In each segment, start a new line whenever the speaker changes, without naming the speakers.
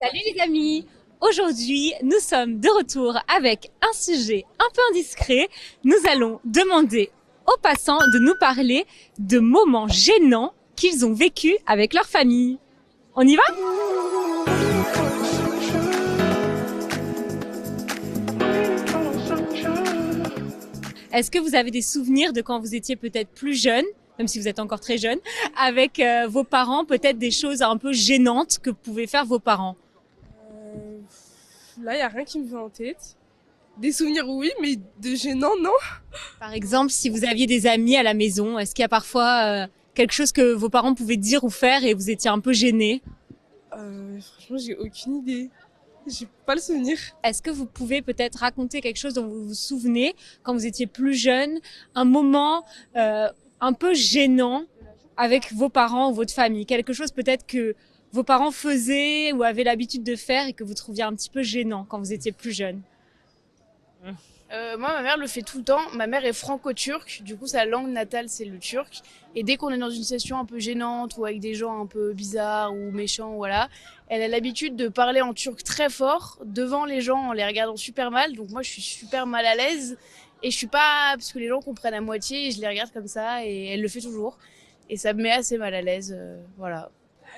Salut les amis! Aujourd'hui, nous sommes de retour avec un sujet un peu indiscret. Nous allons demander aux passants de nous parler de moments gênants qu'ils ont vécus avec leur famille. On y va? Est-ce que vous avez des souvenirs de quand vous étiez peut-être plus jeune, même si vous êtes encore très jeune, avec vos parents, peut-être des choses un peu gênantes que pouvaient faire vos parents?
Euh, Là, il n'y a rien qui me vient en tête. Des souvenirs, oui, mais de gênant, non.
Par exemple, si vous aviez des amis à la maison, est-ce qu'il y a parfois quelque chose que vos parents pouvaient dire ou faire et vous étiez un peu gêné?
Franchement, j'ai aucune idée. J'ai pas le souvenir.
Est-ce que vous pouvez peut-être raconter quelque chose dont vous vous souvenez quand vous étiez plus jeune, un moment un peu gênant avec vos parents ou votre famille, quelque chose peut-être que vos parents faisaient ou avaient l'habitude de faire et que vous trouviez un petit peu gênant quand vous étiez plus jeune?
Moi, ma mère le fait tout le temps. Ma mère est franco-turque, du coup, sa langue natale, c'est le turc. Et dès qu'on est dans une situation un peu gênante ou avec des gens un peu bizarres ou méchants, voilà, elle a l'habitude de parler en turc très fort devant les gens en les regardant super mal. Donc moi, je suis super mal à l'aise et je suis pas, parce que les gens comprennent à moitié et je les regarde comme ça et elle le fait toujours. Et ça me met assez mal à l'aise, voilà.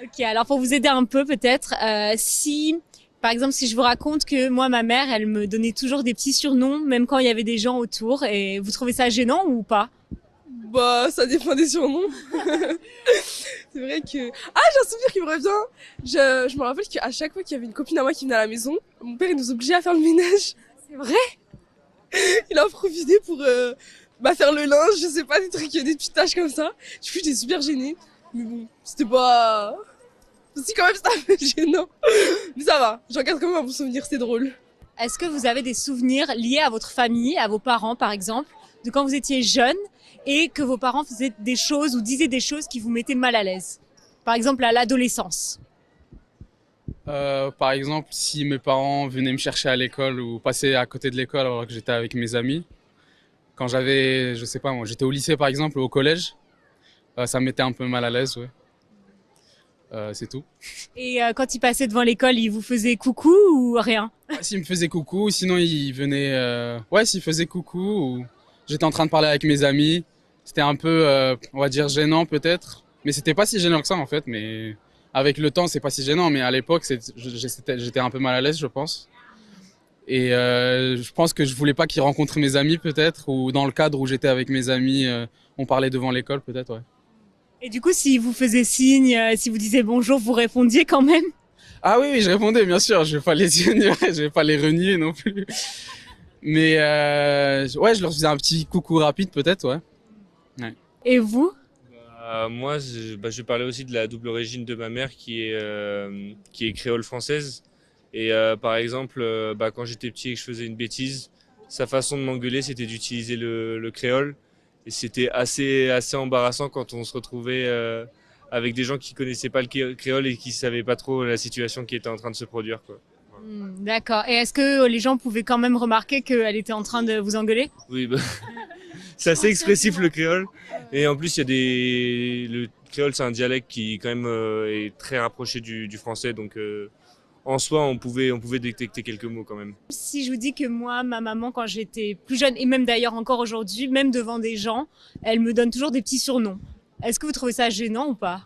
Ok, alors pour vous aider un peu peut-être, si par exemple si je vous raconte que moi ma mère elle me donnait toujours des petits surnoms même quand il y avait des gens autour, et vous trouvez ça gênant ou pas?
Bah, ça dépend des surnoms. C'est vrai que... Ah, j'ai un souvenir qui me revient. Je me rappelle qu'à chaque fois qu'il y avait une copine à moi qui venait à la maison, mon père, il nous obligeait à faire le ménage.
C'est vrai?
Il a profité pour faire le linge, je sais pas, des trucs, des petites tâches comme ça. Du coup, j'étais super gênée. Mais bon, c'était pas... Si, quand même, c'était un peu gênant. Mais ça va, j'en garde quand même un bon souvenir, c'est drôle.
Est-ce que vous avez des souvenirs liés à votre famille, à vos parents par exemple, de quand vous étiez jeune et que vos parents faisaient des choses ou disaient des choses qui vous mettaient mal à l'aise? Par exemple à l'adolescence.
Par exemple, si mes parents venaient me chercher à l'école ou passaient à côté de l'école alors que j'étais avec mes amis, quand j'avais, je sais pas moi, j'étais au lycée par exemple ou au collège, ça me mettait un peu mal à l'aise, ouais. C'est tout.
Et quand ils passaient devant l'école, ils vous faisaient coucou ou rien?
Ouais, s'ils me faisaient coucou, sinon ils venaient, ouais, s'ils faisaient coucou ou j'étais en train de parler avec mes amis, c'était un peu, on va dire gênant peut-être, mais c'était pas si gênant que ça en fait, mais avec le temps c'est pas si gênant, mais à l'époque j'étais un peu mal à l'aise je pense. Et je pense que je voulais pas qu'ils rencontrent mes amis peut-être, ou dans le cadre où j'étais avec mes amis, on parlait devant l'école peut-être, ouais.
Et du coup, si vous faisiez signe, si vous disiez bonjour, vous répondiez quand même?
Ah oui, oui, je répondais bien sûr, je vais pas les ignorer, je vais pas les renier non plus. Mais ouais, je leur faisais un petit coucou rapide peut-être, ouais. Ouais.
Et vous?
Moi, je parlais aussi de la double origine de ma mère qui est créole française. Et par exemple, quand j'étais petit et que je faisais une bêtise, sa façon de m'engueuler, c'était d'utiliser le créole. Et c'était assez embarrassant quand on se retrouvait avec des gens qui connaissaient pas le créole et qui savaient pas trop la situation qui était en train de se produire, quoi.
D'accord. Et est-ce que les gens pouvaient quand même remarquer qu'elle était en train de vous engueuler?
Oui, bah, c'est assez expressif le créole. Et en plus, le créole, c'est un dialecte qui quand même est très rapproché du français. Donc en soi, on pouvait détecter quelques mots quand même.
Si je vous dis que moi, ma maman, quand j'étais plus jeune, et même d'ailleurs encore aujourd'hui, même devant des gens, elle me donne toujours des petits surnoms. Est-ce que vous trouvez ça gênant ou pas?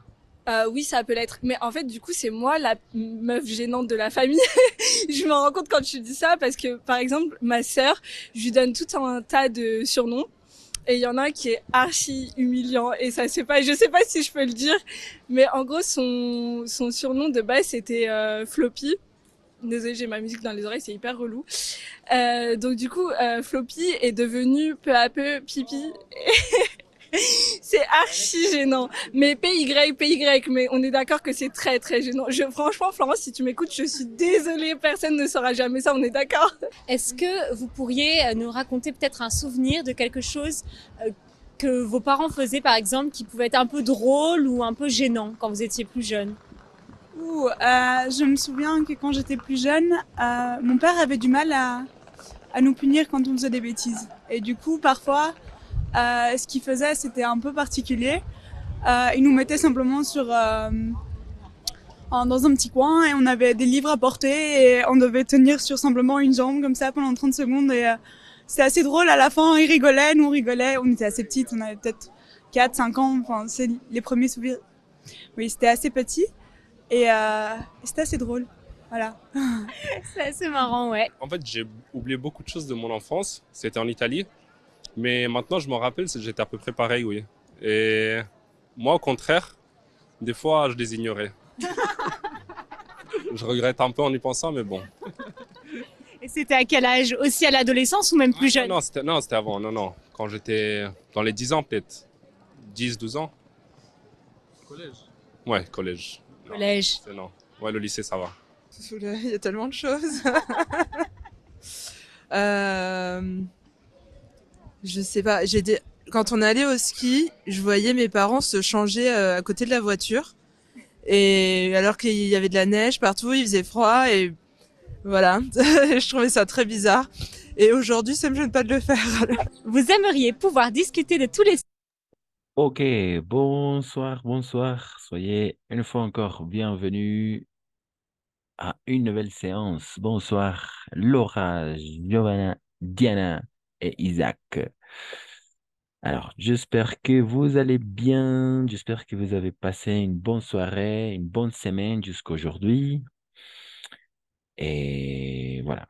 Oui, ça peut l'être. Mais en fait, du coup, c'est moi la meuf gênante de la famille. Je me rends compte quand tu dis ça parce que, par exemple, ma sœur, je lui donne tout un tas de surnoms. Et il y en a un qui est archi humiliant. Et ça, c'est pas, je sais pas si je peux le dire. Mais en gros, son surnom de base, c'était Floppy. Désolée, j'ai ma musique dans les oreilles, c'est hyper relou. Donc du coup, Floppy est devenu peu à peu Pipi. C'est archi gênant. Mais PY, mais on est d'accord que c'est très très gênant. Franchement, Florence, si tu m'écoutes, je suis désolée, personne ne saura jamais ça, on est d'accord?
Est-ce que vous pourriez nous raconter peut-être un souvenir de quelque chose que vos parents faisaient, par exemple, qui pouvait être un peu drôle ou un peu gênant quand vous étiez plus jeune?
Je me souviens que quand j'étais plus jeune, mon père avait du mal à nous punir quand on faisait des bêtises. Et du coup, parfois, ce qu'il faisait, c'était un peu particulier. Il nous mettait simplement sur... dans un petit coin et on avait des livres à porter et on devait tenir sur simplement une jambe comme ça pendant 30 secondes et c'était assez drôle à la fin, ils rigolaient, nous on rigolait, on était assez petites, on avait peut-être 4, 5 ans, enfin c'est les premiers souvenirs. Oui, c'était assez petit et c'était assez drôle. Voilà.
C'est assez marrant, ouais.
En fait, j'ai oublié beaucoup de choses de mon enfance. C'était en Italie. Mais maintenant, je me rappelle, j'étais à peu près pareil, oui. Et moi, au contraire, des fois, je les ignorais. Je regrette un peu en y pensant, mais bon.
Et c'était à quel âge? Aussi à l'adolescence ou même plus jeune?
Non, c'était avant. Non, non. Quand j'étais dans les 10 ans, peut-être. 10, 12 ans.
Collège.
Ouais, collège.
Collège.
Non. Ouais, le lycée, ça va.
Il y a tellement de choses. euh, je sais pas. Quand on allait au ski, je voyais mes parents se changer à côté de la voiture. Et alors qu'il y avait de la neige partout, il faisait froid et voilà. Je trouvais ça très bizarre. Et aujourd'hui, ça me gêne pas de le faire.
Vous aimeriez pouvoir discuter de tous les...
Ok, bonsoir, bonsoir. Soyez une fois encore bienvenus à une nouvelle séance. Bonsoir, Laura, Giovanna, Diana et Isaac. Alors, j'espère que vous allez bien. J'espère que vous avez passé une bonne soirée, une bonne semaine jusqu'aujourd'hui. Et voilà.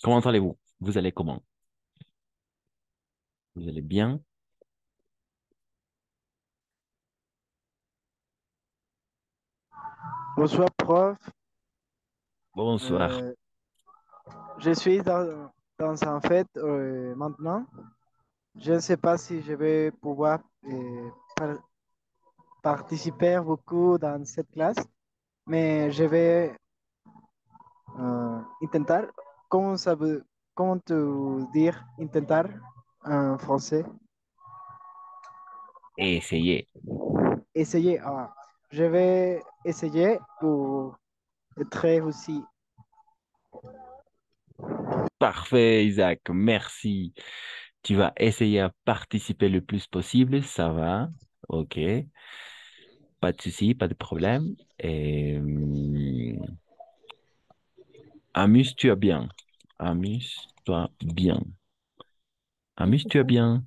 Comment allez-vous? Vous allez comment? Vous allez bien?
Bonsoir, prof.
Bonsoir.
Euh, je suis dans un fête maintenant. Je ne sais pas si je vais pouvoir par- participer beaucoup dans cette classe, mais je vais intentar. Comment te dire intentar en français?
Essayez.
Essayer. Je vais essayer pour être aussi.
Parfait, Isaac. Merci. Tu vas essayer à participer le plus possible. Ça va. OK. Pas de souci, pas de problème. Et amuse-toi bien. Amuse-toi bien. Amuse-toi bien.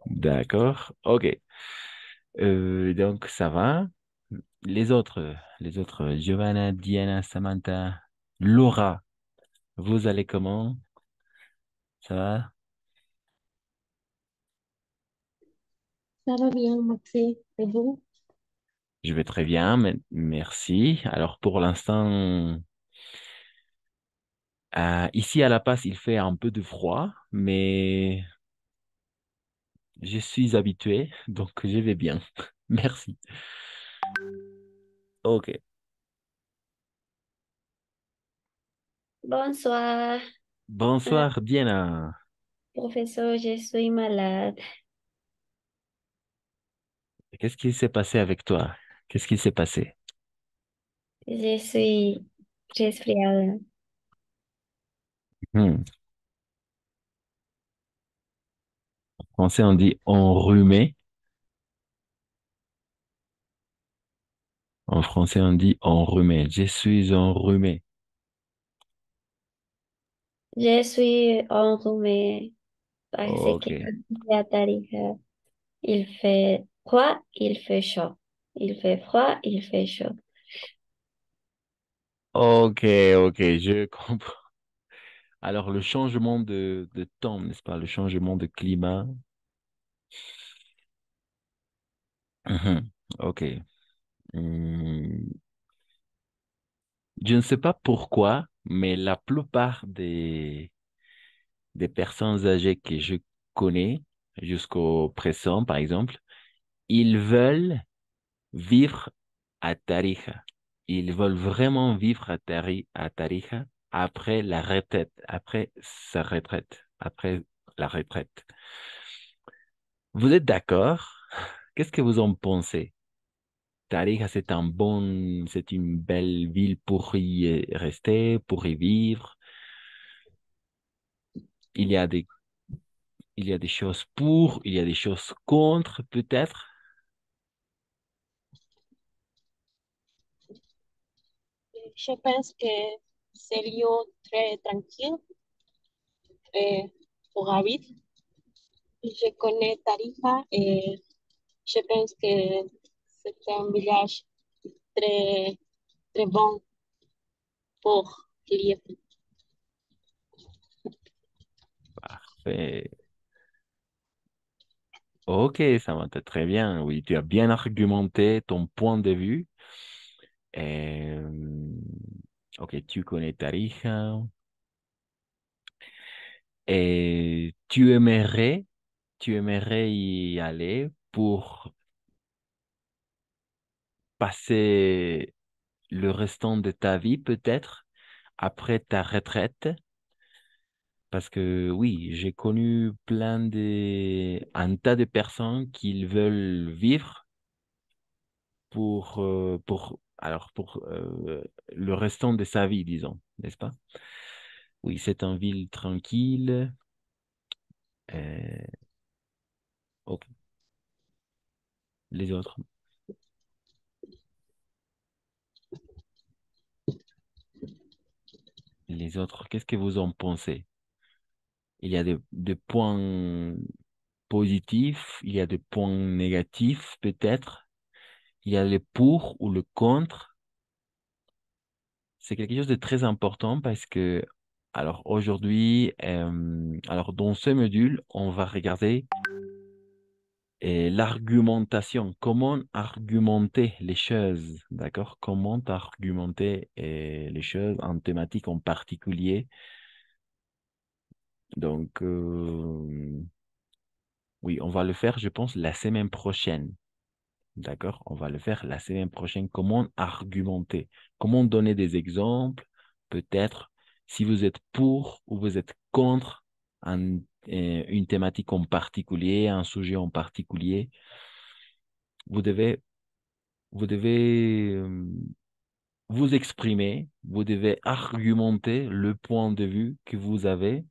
D'accord. OK. Donc, ça va. Les autres, Giovanna, Diana, Samantha, Laura, vous allez comment? Ça va?
Ça va bien, Maxi. Et vous?
Je vais très bien, merci. Alors, pour l'instant, ici à La Paz, il fait un peu de froid, mais je suis habitué, donc je vais bien. Merci. OK.
Bonsoir, euh,
Bonsoir, Diana.
professeur, je suis malade.
Qu'est-ce qui s'est passé avec toi? Qu'est-ce qui s'est passé?
Je suis resfriada.
Hmm. En français, on dit enrhumé. En français, on dit enrhumé. Je suis enrhumé.
Je suis enrhumée parce que
OK.
à Tarija, il fait froid, il fait chaud. Il fait froid, il fait chaud.
OK, OK, je comprends. Alors, le changement de temps, n'est-ce pas? Le changement de climat. Mhm. OK. Hmm. Je ne sais pas pourquoi, mais la plupart des personnes âgées que je connais, jusqu'au présent, par exemple, ils veulent vivre à Tarija. Ils veulent vraiment vivre à Tarija après la retraite, après sa retraite, après la retraite. Vous êtes d'accord? Qu'est-ce que vous en pensez? Tarija, c'est une belle ville pour y rester, pour y vivre. Il y a des, Il y a des choses pour, il y a des choses contre, peut-être.
Je pense que c'est lieu très tranquille pour habiter. Je connais Tarifa et je pense que c'est un village très, très bon pour vivre.
Parfait. Ok, ça va très bien. Oui, tu as bien argumenté ton point de vue. Euh, ok, tu connais Tarija. Et tu aimerais y aller pour passer le restant de ta vie, peut-être, après ta retraite. Parce que oui, j'ai connu un tas de personnes qui veulent vivre pour le restant de sa vie, disons, n'est-ce pas? Oui, c'est une ville tranquille. Euh, ok, les autres. Les autres, qu'est-ce que vous en pensez? Il y a des points positifs, il y a des points négatifs, peut-être. Il y a le pour ou le contre. C'est quelque chose de très important parce que, alors aujourd'hui, alors dans ce module, on va regarder l'argumentation, comment argumenter les choses, d'accord? Comment argumenter les choses en thématique en particulier. Donc, oui, on va le faire, je pense, la semaine prochaine. D'accord? On va le faire la semaine prochaine. Comment argumenter? Comment donner des exemples? Peut-être si vous êtes pour ou vous êtes contre une thématique en particulier, un sujet en particulier. Vous devez, vous devez vous exprimer, vous devez argumenter le point de vue que vous avez.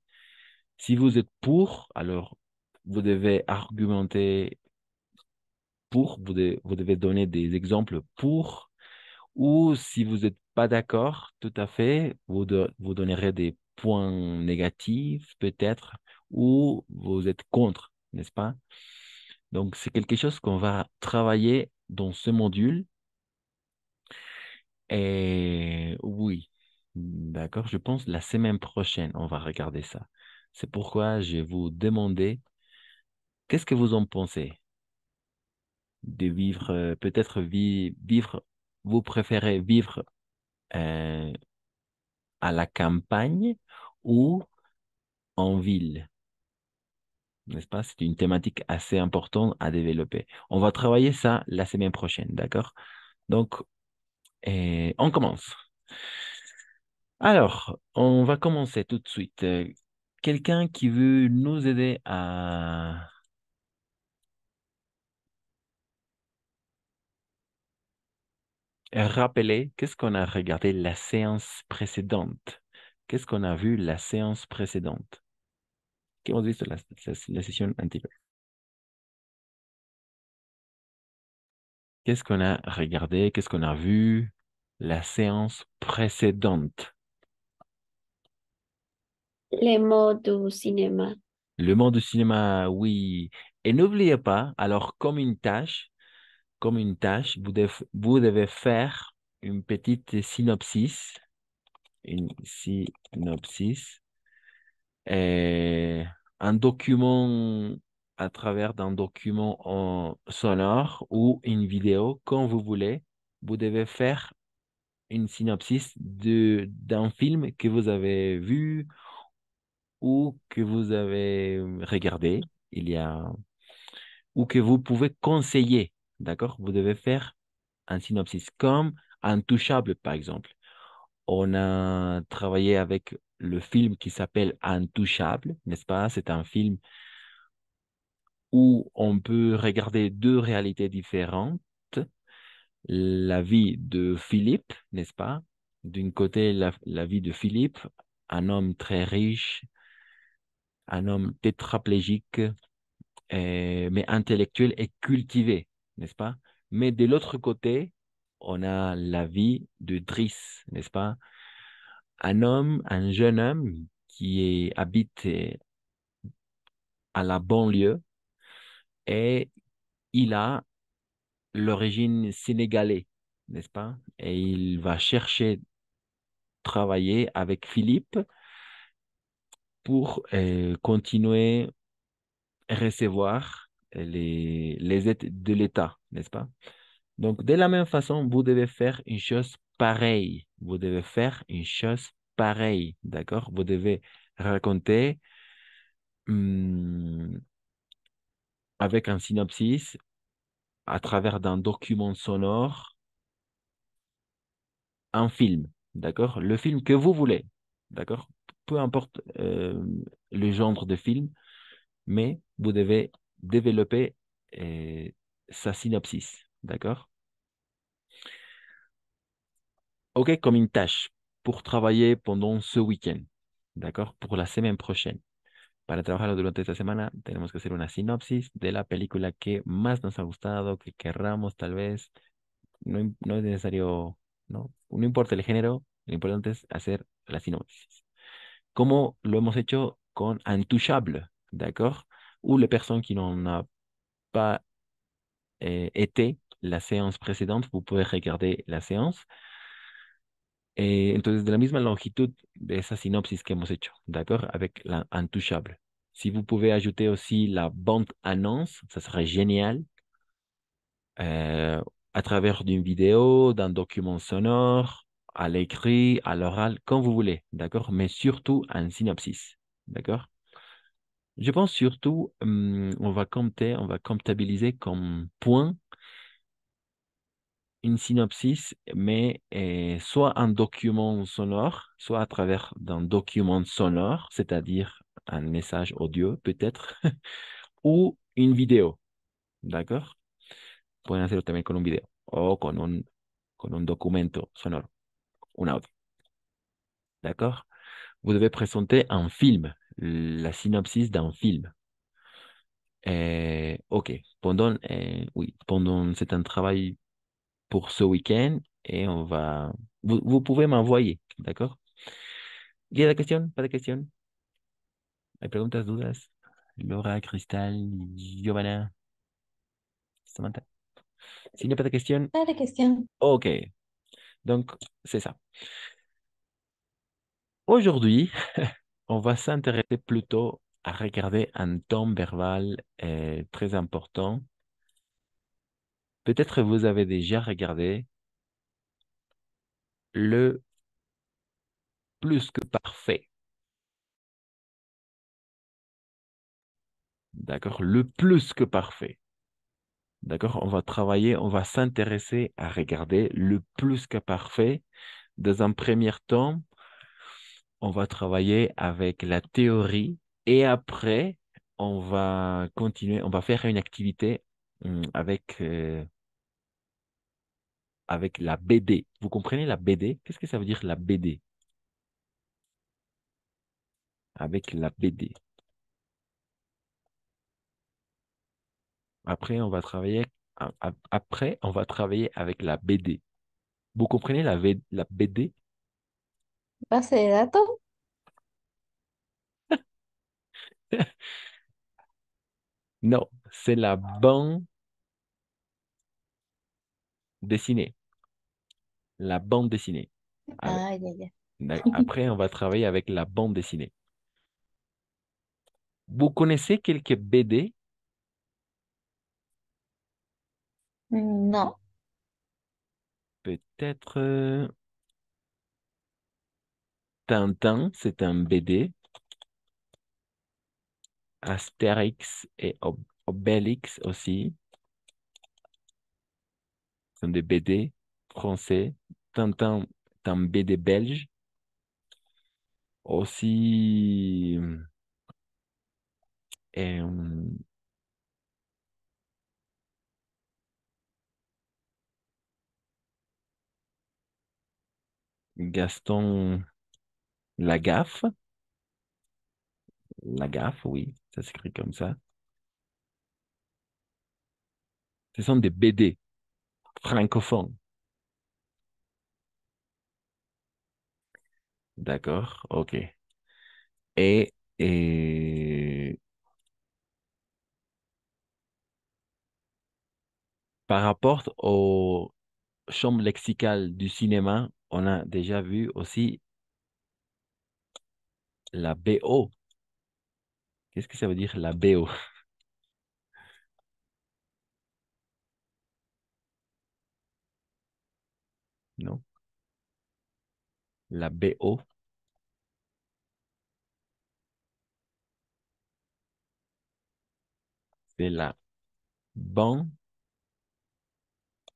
Si vous êtes pour, alors vous devez argumenter pour, vous devez donner des exemples pour. Ou si vous n'êtes pas d'accord, tout à fait, vous donnerez des points négatifs peut-être, ou vous êtes contre, n'est-ce pas? Donc, c'est quelque chose qu'on va travailler dans ce module. Et oui, d'accord, je pense la semaine prochaine, on va regarder ça. C'est pourquoi je vais vous demander, qu'est-ce que vous en pensez de vivre, peut-être vivre, vous préférez vivre euh, à la campagne ou en ville, n'est-ce pas? C'est une thématique assez importante à développer. On va travailler ça la semaine prochaine, d'accord? Donc, on commence. Alors, on va commencer tout de suite. Quelqu'un qui veut nous aider à rappeler qu'est-ce qu'on a regardé la séance précédente? Qu'est-ce qu'on a vu la séance précédente? ¿Qué hemos visto la sesión anterior? Qu'est-ce qu'on a regardé? Qu'est-ce qu'on a vu la séance précédente?
Les mots du cinéma.
Le monde du cinéma, oui. Et n'oubliez pas, alors comme une tâche, vous devez faire une petite synopsis, une synopsis, et un document à travers d'un document en sonore ou une vidéo, comme vous voulez. Vous devez faire une synopsis d'un film que vous avez vu ou que vous avez regardé, il y a, ou que vous pouvez conseiller, d'accord? Vous devez faire un synopsis comme Intouchable, par exemple. On a travaillé avec le film qui s'appelle Intouchable, n'est-ce pas? C'est un film où on peut regarder deux réalités différentes. La vie de Philippe, n'est-ce pas? D'un côté, la vie de Philippe, un homme très riche, un homme tétraplégique, mais intellectuel et cultivé, n'est-ce pas? Mais de l'autre côté, on a la vie de Driss, n'est-ce pas? Un jeune homme habite à la banlieue et il a l'origine sénégalaise, n'est-ce pas? Et il va chercher travailler avec Philippe pour continuer à recevoir les aides de l'État, n'est-ce pas? Donc, de la même façon, vous devez faire une chose pareille. Vous devez faire une chose pareille, d'accord? Vous devez raconter hum, avec un synopsis à travers d'un document sonore un film, d'accord? Le film que vous voulez, d'accord? Peu importe le genre de film, mais vous devez développer euh, sa synopsis, d'accord? OK, comme une tâche pour travailler pendant ce week-end, d'accord? Pour la semaine prochaine. Para trabajar durante esta semana, tenemos que hacer una sinopsis de la película que más nos ha gustado, que querramos tal vez. No es necesario, ¿no? No importa el género, lo importante es hacer la sinopsis. Como lo hemos hecho con Intouchable, d'accord? Ou les personnes qui n'ont pas été la séance précédente, vous pouvez regarder la séance. Entonces, de la misma longitud de esa sinopsis que hemos hecho, d'accord? Avec la Intouchable. Si vous pouvez ajouter aussi la bande-annonce, ça serait génial. euh, à travers d'une vidéo, d'un document sonore, à l'écrit, à l'oral, quand vous voulez, d'accord? Mais surtout un synopsis, d'accord? Je pense surtout, on va comptabiliser comme point une synopsis, mais soit un document sonore, soit à travers d'un document sonore, c'est-à-dire un message audio peut-être, ou une vidéo, d'accord? Pueden hacerlo también con un video o con un documento sonoro, un audio, d'accord? Vous devez présenter un film, la synopsis d'un film. OK, c'est un travail pour ce week-end et vous pouvez m'envoyer, d'accord? ¿Y la cuestión? ¿Para cuestión? ¿Hay preguntas, dudas? Laura, Cristal, Giovanna, Samantha. S'il n'y a pas de questions,
Pas de question.
OK. Donc, c'est ça. Aujourd'hui, on va s'intéresser plutôt à regarder un ton verbal très important. Peut-être vous avez déjà regardé le plus que parfait. D'accord? Le plus que parfait. D'accord? On va s'intéresser à regarder le plus que parfait. Dans un premier temps, on va travailler avec la théorie et après, on va continuer, on va faire une activité avec la BD. Vous comprenez la BD? Qu'est-ce que ça veut dire la BD? Avec la BD. Après, après, on va travailler avec la BD. Vous comprenez la BD?
Base de datos.
Non, c'est la bande dessinée. La bande dessinée. Avec-
Ah, ya, ya.
Après, on va travailler avec la bande dessinée. Vous connaissez quelques BD?
No.
Peut-être Tintin, c'est un BD. Astérix et Obélix aussi sont des BD français. Tintin est un BD belge. Aussi, euh, Gaston Lagaffe, La gaffe, oui, ça s'écrit comme ça. Ce sont des BD francophones. D'accord, ok. Et par rapport au champ lexical du cinéma, on a déjà vu aussi la BO. Qu'est-ce que ça veut dire la BO? Non? La BO, c'est la bande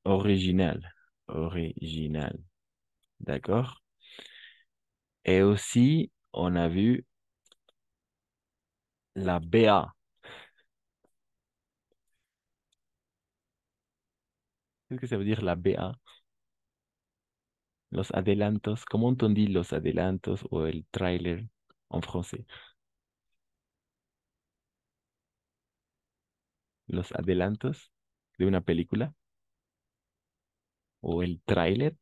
originale. Originale. D'accord? Et aussi, on a vu la BA. Qu'est-ce que ça veut dire la BA? Los adelantos. ¿Cómo on dit los adelantos o el tráiler en français? Los adelantos de una película o el tráiler.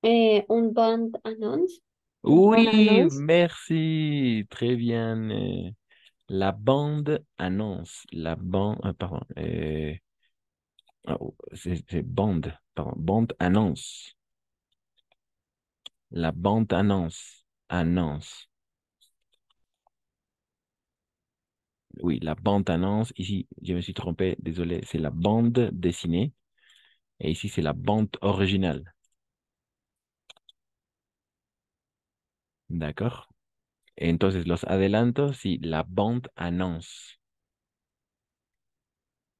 Un band annonce. La bande
Oui,
annonce.
merci. Très bien. La bande annonce. La bande, pardon. C'est bande, pardon. Bande annonce. La bande annonce. Annonce. Oui, la bande annonce. Ici, je me suis trompé. Désolé. C'est la bande dessinée. Et ici, c'est la bande originale. D'accord. Entonces, los adelantos, sí, la bande annonce.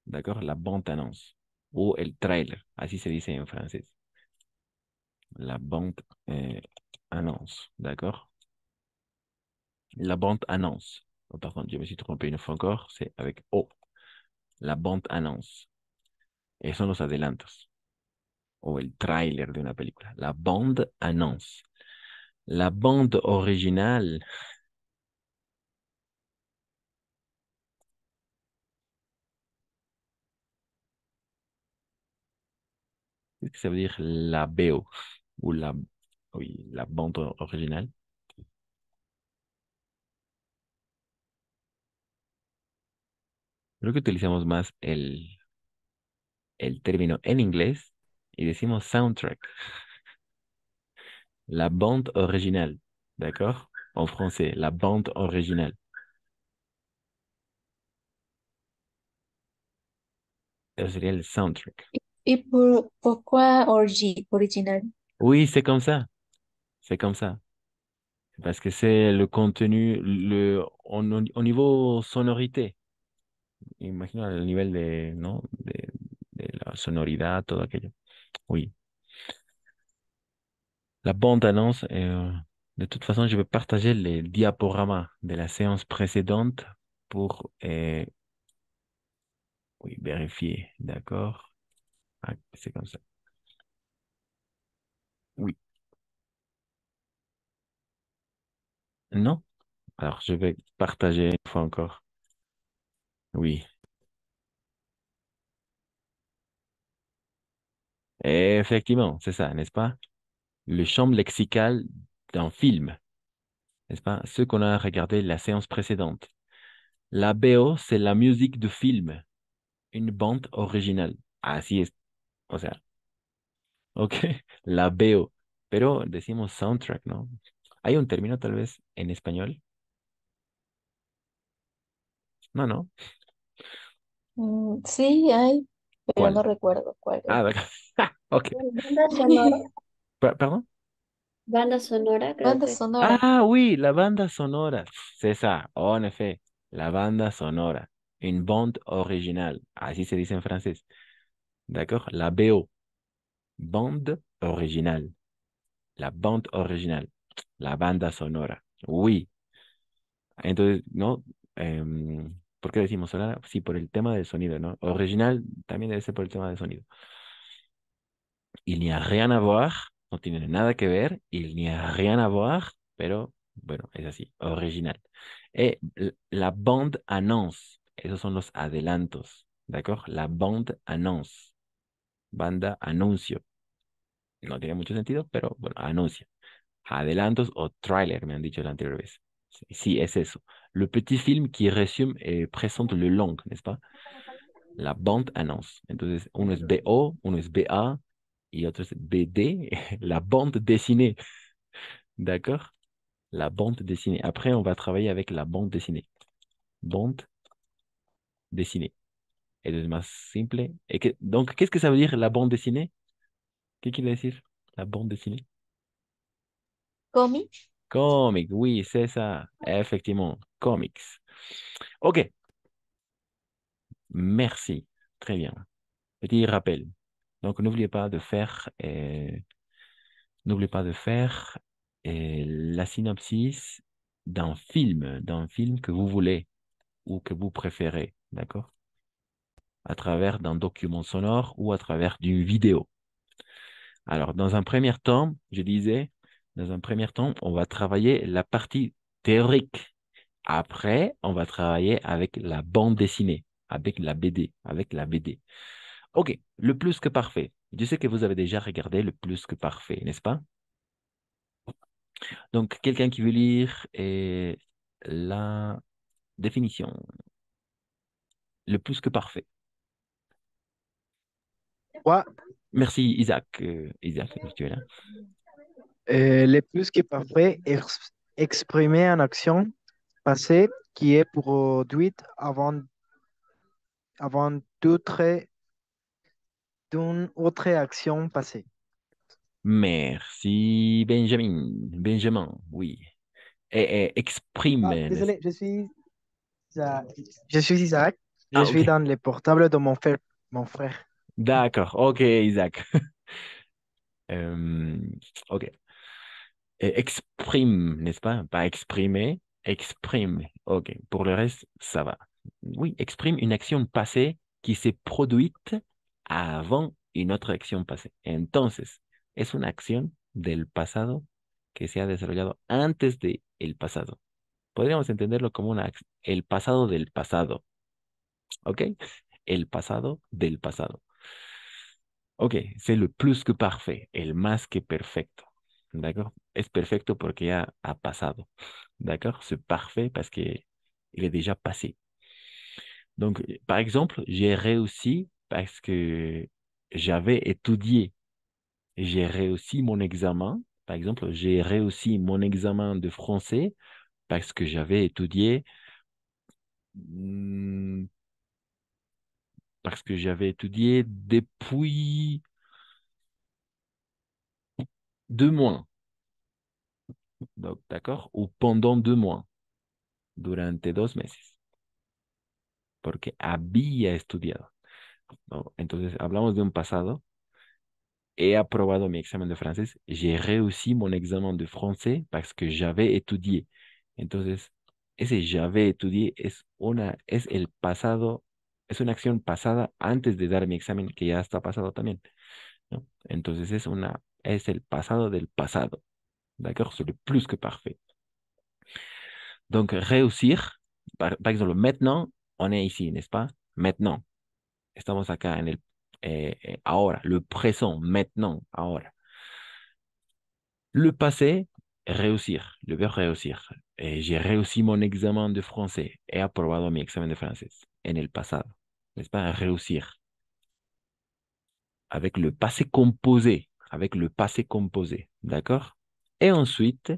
D'accord? La bande annonce. O el trailer. Así se dice en francés. La bande annonce. D'accord? La bande annonce. Oh, par contre, je me suis trompé une fois encore. C'est avec O. La bande annonce. Et son los adelantos. O el trailer de una película. La bande annonce. La bande originale. Qu'est-ce que ça veut dire la BO? Ou la, oui, la bande originale. Creo que utilizamos más el término en inglés y decimos soundtrack. La bande originale. D'accord? En français, la bande originale. Eso sería el soundtrack.
Pourquoi original?
Oui, c'est comme ça. C'est comme ça. Parce que c'est le contenu, au niveau sonorité. Imagino el nivel de, ¿no? De la sonoridad, todo aquello. Oui. La bande-annonce, de toute façon, je vais partager les diaporamas de la séance précédente pour oui, vérifier. D'accord? Ah, c'est comme ça. Oui. Non? Alors, je vais partager une fois encore. Oui. Et effectivement, c'est ça, n'est-ce pas? Le champ lexical d'un film, n'est-ce pas? Ce qu'on a regardé la séance précédente. La BO, c'est la musique de film, une bande originale. Así es. O sea, ok, la BO. Pero decimos soundtrack, ¿no? ¿Hay un término tal vez en español? No, no.
Sí, hay, pero no
¿Cuál?
recuerdo cuál es.
Ah, d'accord. Ok.
Banda sonora.
Pardon?
Banda sonora, creo Banda que. Sonora.
Ah, oui, la banda sonora. C'est ça, en effet. La banda sonora. Une bande originale. Así se dice en francés. D'accord? La BO. Bande originale. La bande originale. La banda sonora. Oui. Entonces, ¿no? ¿Por qué decimos sonora? Sí, por el tema del sonido, ¿no? Original también debe ser por el tema del sonido. Il n'y a rien à voir no tiene nada que ver, il n'y a rien à voir, pero bueno, es así, original. La bande annonce, esos son los adelantos, ¿d'accord? La bande annonce, banda anuncio. No tiene mucho sentido, pero bueno, anuncia. Adelantos o trailer, me han dicho la anterior vez. Sí, sí, es eso. Le petit film qui résume et présente le long, n'est-ce pas? La bande annonce. Entonces, uno es BO, uno es BA y otro es BD, la bande dessinée. D'accord? La bande dessinée. Après, on va travailler avec la bande dessinée. Bande dessinée. Es más simple. Donc, qu'est-ce que ça veut dire la bande dessinée? ¿Qué quiere decir la bande dessinée?
Cómic.
Comic, oui, c'est ça. Effectivement, comics. OK, merci. Très bien. Petit rappel. Donc, n'oubliez pas de faire la synopsis d'un film que vous voulez ou que vous préférez, d'accord? À travers d'un document sonore ou à travers d'une vidéo. Alors, dans un premier temps, je disais, dans un premier temps, on va travailler la partie théorique. Après, on va travailler avec la bande dessinée, avec la BD, avec la BD. OK, le plus que parfait. Je sais que vous avez déjà regardé le plus que parfait, n'est-ce pas? Donc, quelqu'un qui veut lire la définition. Le plus que parfait.
Ouais,
Merci, Isaac. Isaac, tu es là.
le plus que parfait exprimer une action passée qui est produite avant d'une autre action passée.
Merci, Benjamin. Benjamin, oui. Exprime.
Ah, désolé, je suis Isaac. Je
Ah,
suis
OK.
dans le portable de mon frère.
D'accord. OK, Isaac. Euh, OK. Exprime, n'est-ce pas? Pas exprimer, exprime. OK. Pour le reste, ça va. Oui, exprime une action passée qui s'est produite avant une otra acción passée. Entonces, es una acción del pasado que se ha desarrollado antes de el pasado. Podríamos entenderlo como el pasado del pasado. ¿Ok? El pasado del pasado. Ok, c'est le plus que parfait, el más que perfecto. D'accord? Es perfecto porque ya ha pasado. D'accord? C'est parfait parce que il est déjà passé. Donc, par exemple, j'ai réussi parce que j'avais étudié. J'ai réussi mon examen. Par exemple, j'ai réussi mon examen de français parce que j'avais étudié, hmm, parce que j'avais étudié depuis 2 mois. Donc, d'accord? Ou pendant 2 mois, durante 2 meses, porque había estudiado. ¿No? Entonces, hablamos de un pasado. He aprobado mi examen de francés. J'ai réussi mon examen de français parce que j'avais étudié. Entonces, ese j'avais étudié es el pasado, es una acción pasada antes de dar mi examen que ya está pasado también, ¿no? Entonces, es el pasado del pasado. D'accord? C'est le plus que parfait. Donc, réussir, par exemple, maintenant, on est ici, n'est-ce pas? Maintenant. Estamos acá en ahora, le présent, maintenant, ahora. Le passé, réussir, le verbe réussir. J'ai réussi mon examen de français. He aprobado mi examen de francés en el pasado. N'est-ce pas? Réussir. Avec le passé composé. Avec le passé composé. D'accord? Et ensuite,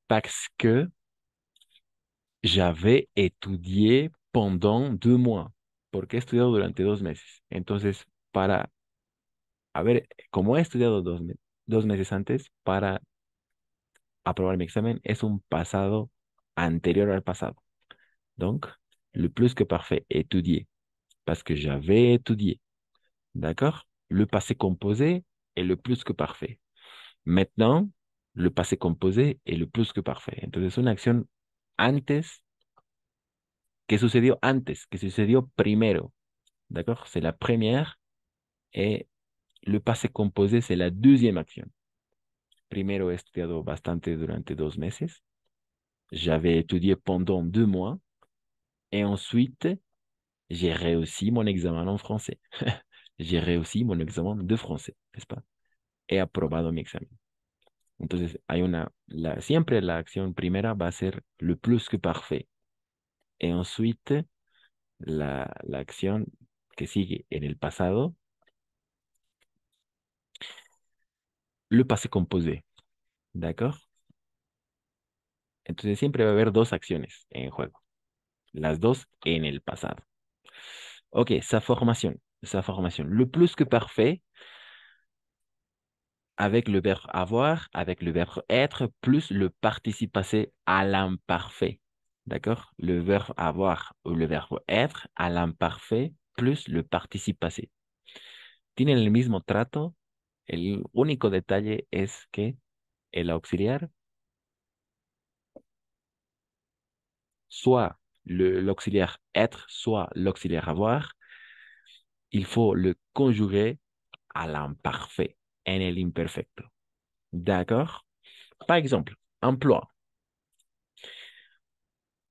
parce que j'avais étudié pendant 2 mois. Porque he estudiado durante 2 meses. Entonces, a ver, como he estudiado 2 meses antes, para aprobar mi examen, es un pasado anterior al pasado. Donc, le plus que parfait, étudier. Parce que j'avais étudié. D'accord? Le passé composé est le plus que parfait. Maintenant, le passé composé est le plus que parfait. Entonces, una acción antes, que sucedió primero. D'accord? C'est la première et le passé composé, c'est la deuxième action. Primero he estudiado bastante durante 2 meses. J'avais étudié pendant 2 mois. Et ensuite, j'ai réussi mon examen en français. J'ai réussi mon examen de français, n'est-ce pas? He aprobado mi examen. Entonces, siempre la acción primera va a ser le plus que parfait. Y ensuite, la acción que sigue en el pasado, le passé composé. ¿D'accord? Entonces, siempre va a haber dos acciones en juego. Las dos en el pasado. Ok, sa formation. Sa formation. Le plus que parfait avec le verbe avoir, avec le verbe être, plus le participe passé à l'imparfait. D'accord? Le verbe avoir ou le verbe être à l'imparfait plus le participe passé. Tienen el mismo trato. El único detalle es que el auxiliar, soit l'auxiliaire être, soit l'auxiliaire avoir, il faut le conjuguer à l'imparfait, en el imperfecto. D'accord? Par exemple, emploi.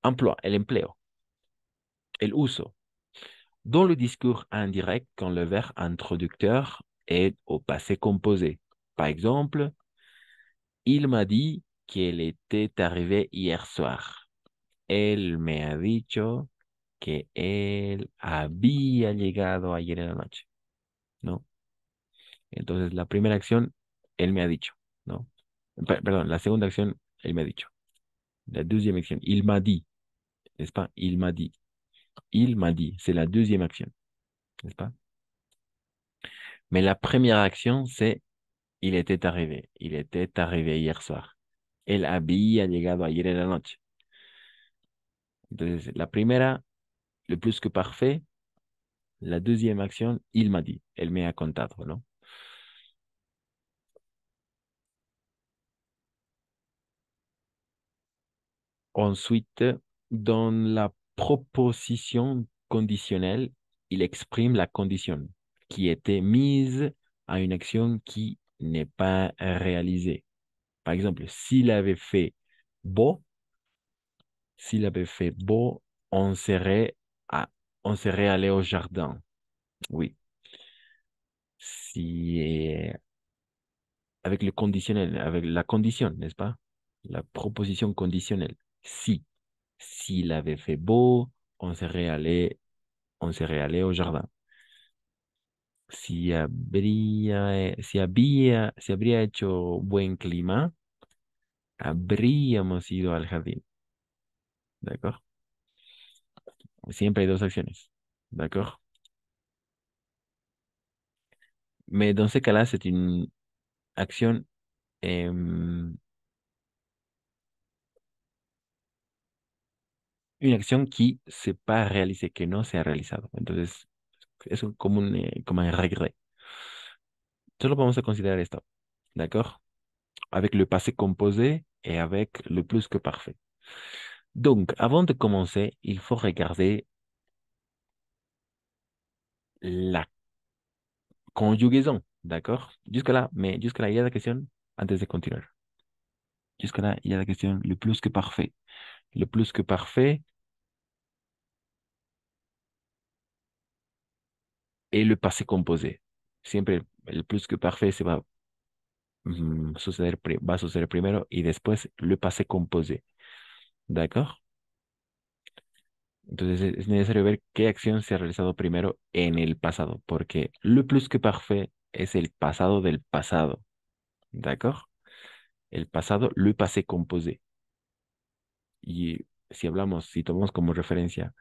Emploi, el empleo. El uso. Dans le discours indirect, quand le verbe introducteur est au passé composé. Par exemple, il m'a dit qu'elle était arrivée hier soir. Él me ha dicho que él había llegado ayer en la noche, ¿no? Entonces, la primera acción, él me ha dicho, ¿no? Perdón, la segunda acción, él me ha dicho. La deuxième acción, il m'a dit, n'est-ce pas? Il m'a dit. Il m'a dit, c'est la deuxième action, n'est-ce pas? Mais la première action, c'est il était arrivé. Il était arrivé hier soir. Él había llegado ayer en la noche. Entonces, la primera, le plus que parfait. La deuxième action, il m'a dit. Elle me ha contado, ¿no? Ensuite, dans la proposition conditionnelle, il exprime la condition qui était mise à une action qui n'est pas réalisée. Par exemple, s'il avait fait beau, on serait allé au jardin. Oui. Si, avec le conditionnel, avec la condition, n'est-ce pas? La proposition conditionnelle. Si. S'il avait fait beau, on serait allé au jardin. Si habría hecho buen clima, habríamos ido al jardín. ¿D'accord? Siempre hay dos acciones. ¿D'accord? Mais dans ce cas-là, c'est une action, une acción qui s'est pas réalisée, que no se ha realizado. Entonces, es como un regret. Solo vamos a considerar esto. ¿D'accord? Avec le passé composé et avec le plus que parfait. Donc, avant de commencer, il faut regarder la conjugaison. ¿D'accord? Jusque-là, mais jusque-là, il y a la question antes de continuer. Jusque-là, il y a la question le plus que parfait. Le plus que parfait et le passé composé. Siempre el plus que parfait va a suceder primero y después le passé composé. ¿D'accord? Entonces es necesario ver qué acción se ha realizado primero en el pasado, porque le plus que parfait es el pasado del pasado. ¿D'accord? El pasado, le passé composé. Y si tomamos como referencia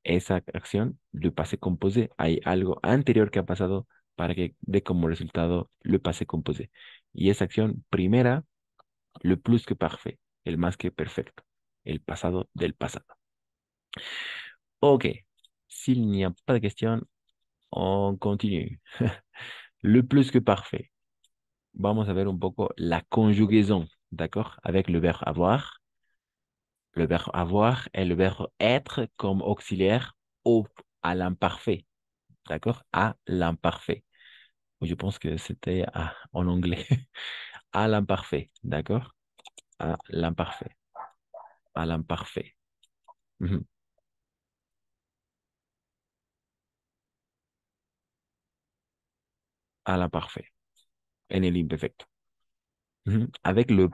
esa acción, le passé composé, hay algo anterior que ha pasado para que dé como resultado le passé composé. Y esa acción primera, le plus que parfait, el más que perfecto, el pasado del pasado. Ok, s'il n'y a pas de question, on continue. Le plus que parfait. Vamos a ver un poco la conjugaison, d'accord? Avec le verbe avoir. Le verbe avoir et le verbe être comme auxiliaire à l'imparfait, d'accord? À l'imparfait. Je pense que c'était en anglais. à l'imparfait, d'accord? À l'imparfait, à l'imparfait. Mhm. À l'imparfait, en el imperfecto. Mhm. Avec le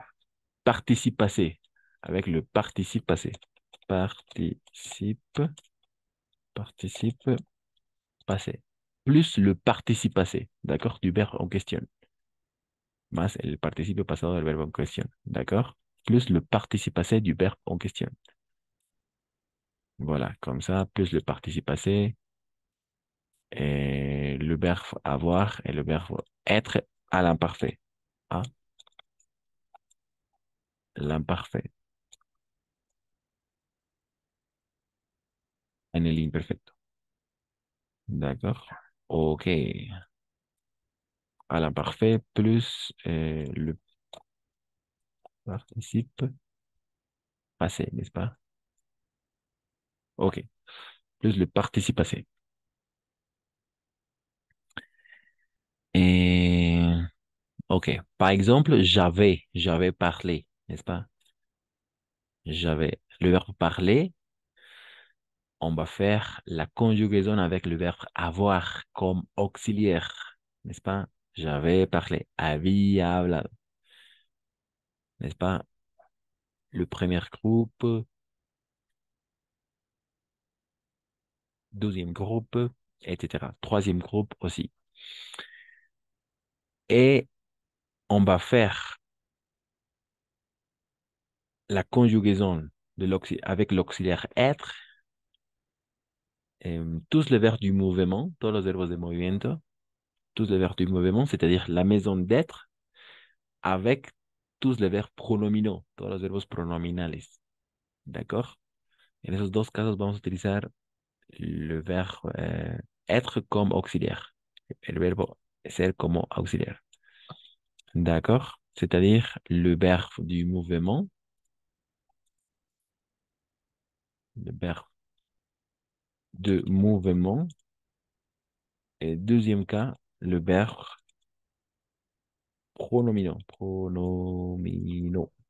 participe passé, avec le participe passé. Participe, participe passé. Plus le participe passé, d'accord? Du verbe en question. Más el participio pasado del verbo en cuestión, d'accord? Plus le participe passé du verbe en question. Voilà, comme ça, plus le participe passé, et le verbe avoir et le verbe être à l'imparfait. À l'imparfait. En el imperfecto. D'accord? Ok. À l'imparfait plus le participe passé, n'est-ce pas? Ok. Plus le participe passé. Et ok. Par exemple, j'avais parlé, n'est-ce pas? J'avais le verbe parler. On va faire la conjugaison avec le verbe avoir comme auxiliaire, n'est-ce pas? J'avais parlé, había hablado, n'est-ce pas? Le premier groupe, deuxième groupe, etc. Troisième groupe aussi. Et on va faire la conjugaison avec l'auxiliaire être, tous les verbes du mouvement, todos los verbos de movimiento, tous les verbes du mouvement, c'est-à-dire la maison d'être, avec tous les verbes pronominaux, todos los verbos pronominales. ¿D'accord? En esos dos casos vamos a utilizar le verbe être comme auxiliaire, el verbo ser como auxiliaire. D'accord? C'est-à-dire le verbe du mouvement, le verbe de mouvement, et deuxième cas, le verbe pronomino,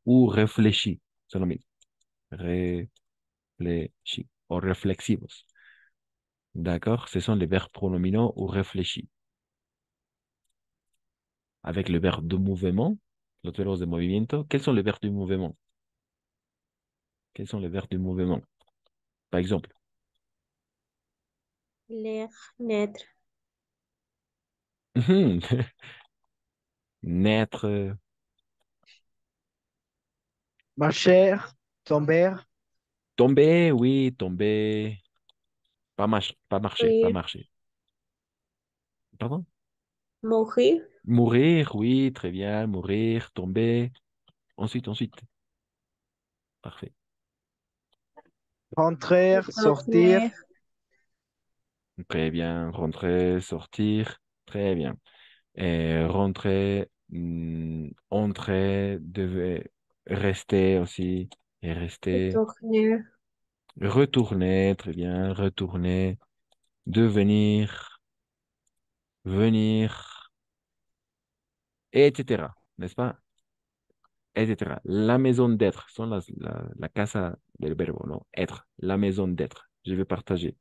ou réfléchi, c'est le mismo. Réfléchi, o reflexivos. D'accord? Ce sont les verbes pronominaux ou réfléchis. Avec le verbe de mouvement, los verbos de movimiento. Quels sont les verbes de mouvement? Quels sont les verbes de mouvement? Par exemple,
Leer, naître,
naître,
Marcher, tomber,
tomber, oui, tomber, pas marcher, pas
mourir,
marcher. Pardon?
mourir,
Mourir, oui, très bien, mourir, tomber. Ensuite, parfait.
rentrer, sortir,
revenir,
Très bien, rentrer, sortir, très bien. Et rentrer, entrer, devait rester aussi, et rester,
retourner,
retourner, très bien, retourner, devenir, venir, etc. N'est-ce pas? Etc. La maison d'être, son la casa del verbo, ¿no? Être, la maison d'être. Je vais partager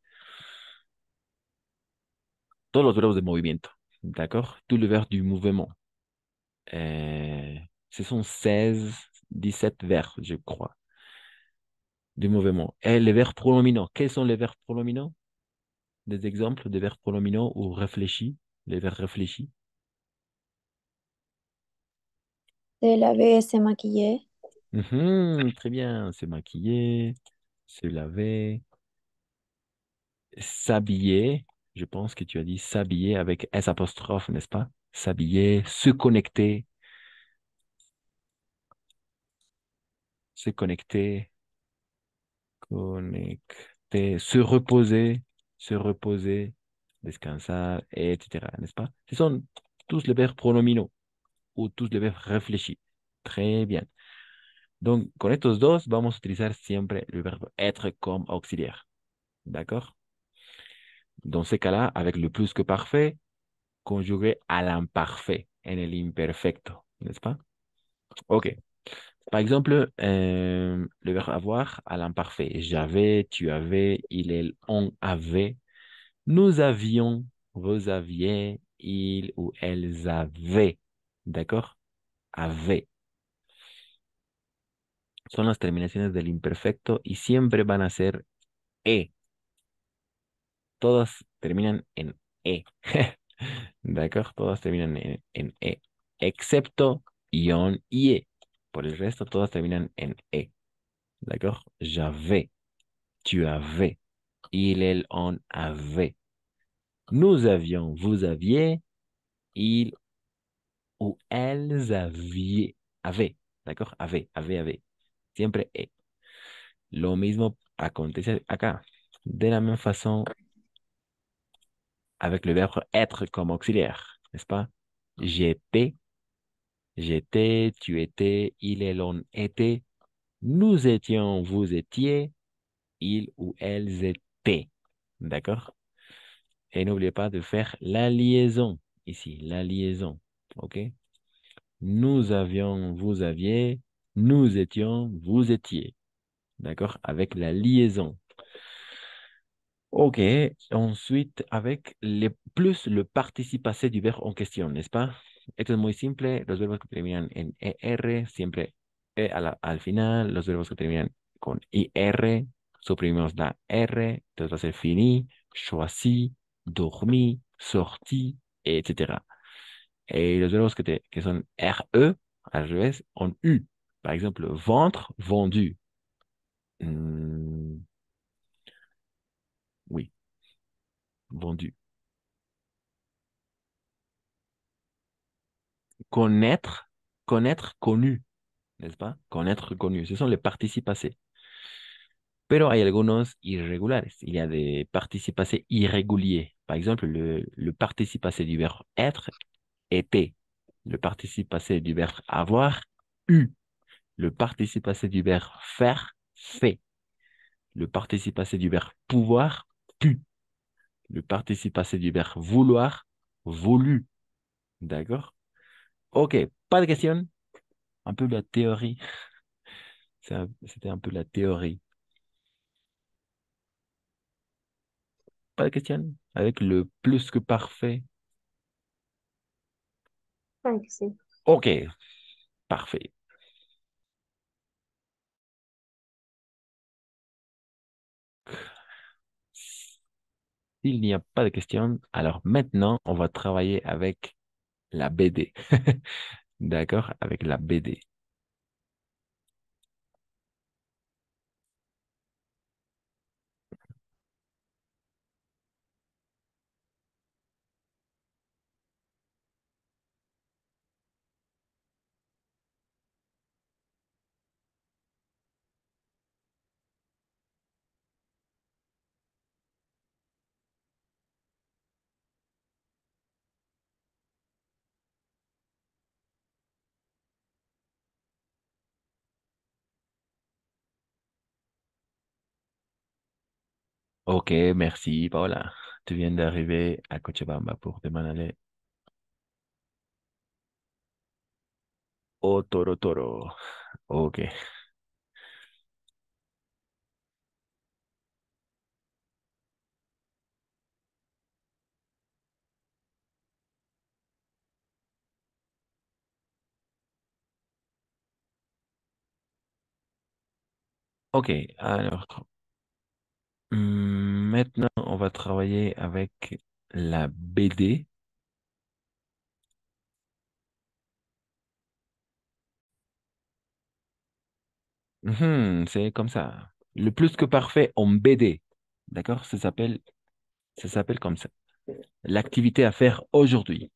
todos los verbos de movimiento, d'accord? Tout le verbe du mouvement. Euh, Ce sont 16, 17 verbes, je crois, du mouvement. Et les verbes pronominaux, quels sont les verbes pronominaux? Des exemples de verbes pronominaux ou réfléchis, les verbes réfléchis.
se laver, se maquiller,
Mhm, très bien, se maquiller, se laver, s'habiller. Je pense que tu as dit s'habiller avec S apostrophe, n'est-ce pas? S'habiller, se connecter, se reposer, descansar, etc. N'est-ce pas? Ce sont tous les verbes pronominaux ou tous les verbes réfléchis. Très bien. Donc, con estos dos, vamos a utilizar siempre le verbe être comme auxiliaire. D'accord? Dans ces cas-là, avec le plus que parfait, conjugué à l'imparfait, en el imperfecto, n'est-ce pas? Ok. Par exemple, le verbe avoir à l'imparfait. J'avais, tu avais, il, elle, on avait. Nous avions, vous aviez, ils ou elles avaient. D'accord? Avait. Son las terminaciones del imperfecto y siempre van a ser e. Todas terminan en e. ¿D'accord? Todas terminan en e. Excepto ion, ie. Por el resto, todas terminan en e. D'accord? J'avais, tu avais, il, elle, on avait. Nous avions, vous aviez, il ou elles aviez. Avaient. ¿D'accord? Avait. Siempre e. Lo mismo acontece acá. De la même façon, avec le verbe être comme auxiliaire, n'est-ce pas? J'étais, j'étais, tu étais, il et l'on était, nous étions, vous étiez, ils ou elles étaient. D'accord? Et n'oubliez pas de faire la liaison ici, la liaison. OK? Nous avions, vous aviez, nous étions, vous étiez. D'accord? Avec la liaison. Ok, ensuite avec plus le participe passé du verbe en question, ¿n'est-ce pas? Esto es muy simple, los verbos que terminan en ER, siempre al final, los verbos que terminan con IR, suprimimos la R, entonces va a ser fini, choisi, dormi, sorti, etc. Et los verbos que son RE, al revés, en U. Par exemple, ventre, vendu. Hmm, oui, vendu. Connaître, connaître, connu, n'est-ce pas? Connaître, connu. Ce sont les participes passés. Pero hay algunos irregulares. Il y a des participes passés irréguliers. Par exemple, le participe passé du verbe être, était. Le participe passé du verbe avoir, eu. Le participe passé du verbe faire, fait. Le participe passé du verbe pouvoir, pu. Le participe passé du verbe vouloir, voulu. D'accord? Ok, pas de question. Un peu la théorie. C'était un peu la théorie. Pas de question? Avec le plus que parfait.
Cinq, sí.
Ok, parfait. S'il n'y a pas de question, alors maintenant, on va travailler avec la BD. D'accord? Avec la BD. Ok, merci, Paola. Tu viens d'arriver à Cochabamba pour demander au Toro Toro. Ok. Ok, alors, maintenant, on va travailler avec la BD. C'est comme ça. Le plus que parfait en BD. D'accord? Ça s'appelle comme ça. L'activité à faire aujourd'hui.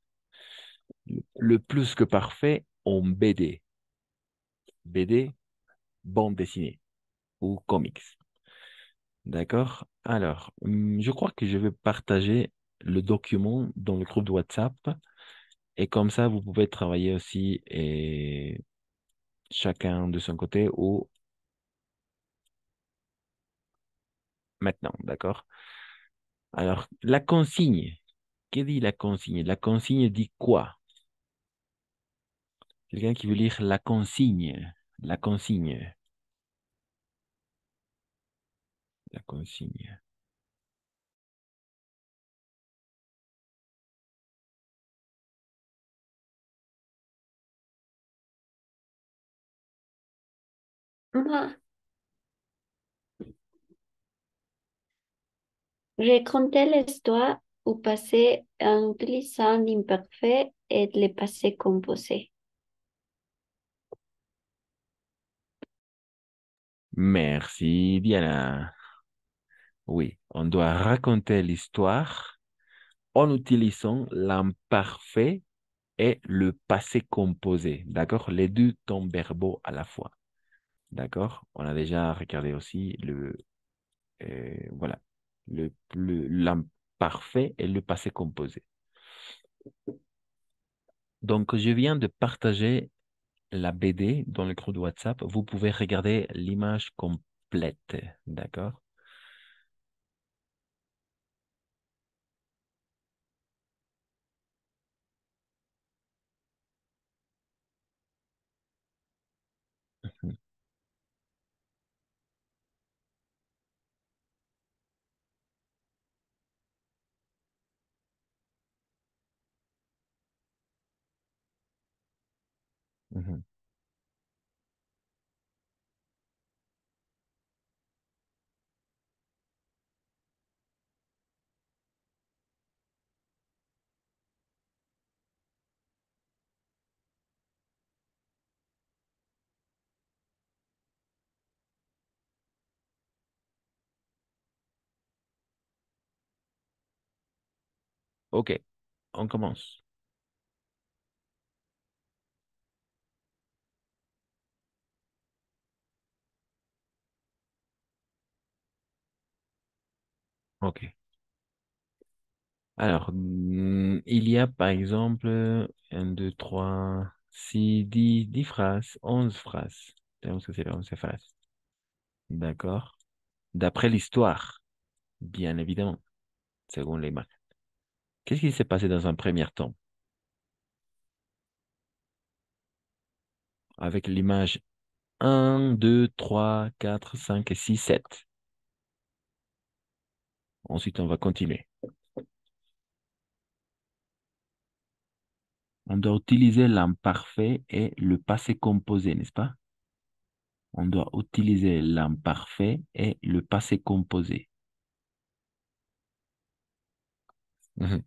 Le plus que parfait en BD. BD, bande dessinée ou comics. D'accord? Alors, je crois que je vais partager le document dans le groupe de WhatsApp et comme ça, vous pouvez travailler aussi et chacun de son côté ou maintenant. D'accord? Alors, la consigne. Que dit la consigne? La consigne dit quoi? Quelqu'un qui veut lire la consigne. La consigne. La consigne.
Moi, raconter l'histoire au passé en utilisant l'imparfait et le passé composé.
Merci, Diana. Oui, on doit raconter l'histoire en utilisant l'imparfait et le passé composé. D'accord? Les deux temps verbaux à la fois. D'accord? On a déjà regardé aussi voilà, l'imparfait et le passé composé. Donc, je viens de partager la BD dans le groupe de WhatsApp. Vous pouvez regarder l'image complète. D'accord? Mhm, mhm. OK, on commence. OK. Alors, il y a par exemple 10 phrases, 11 phrases. Tenemos que hacer 11 phrases. D'accord? D'après l'histoire, bien évidemment, selon les marques. Qu'est-ce qui s'est passé dans un premier temps? Avec l'image 1, 2, 3, 4, 5 et 6, 7. Ensuite, on va continuer. On doit utiliser l'imparfait et le passé composé, n'est-ce pas? On doit utiliser l'imparfait et le passé composé. Mhm.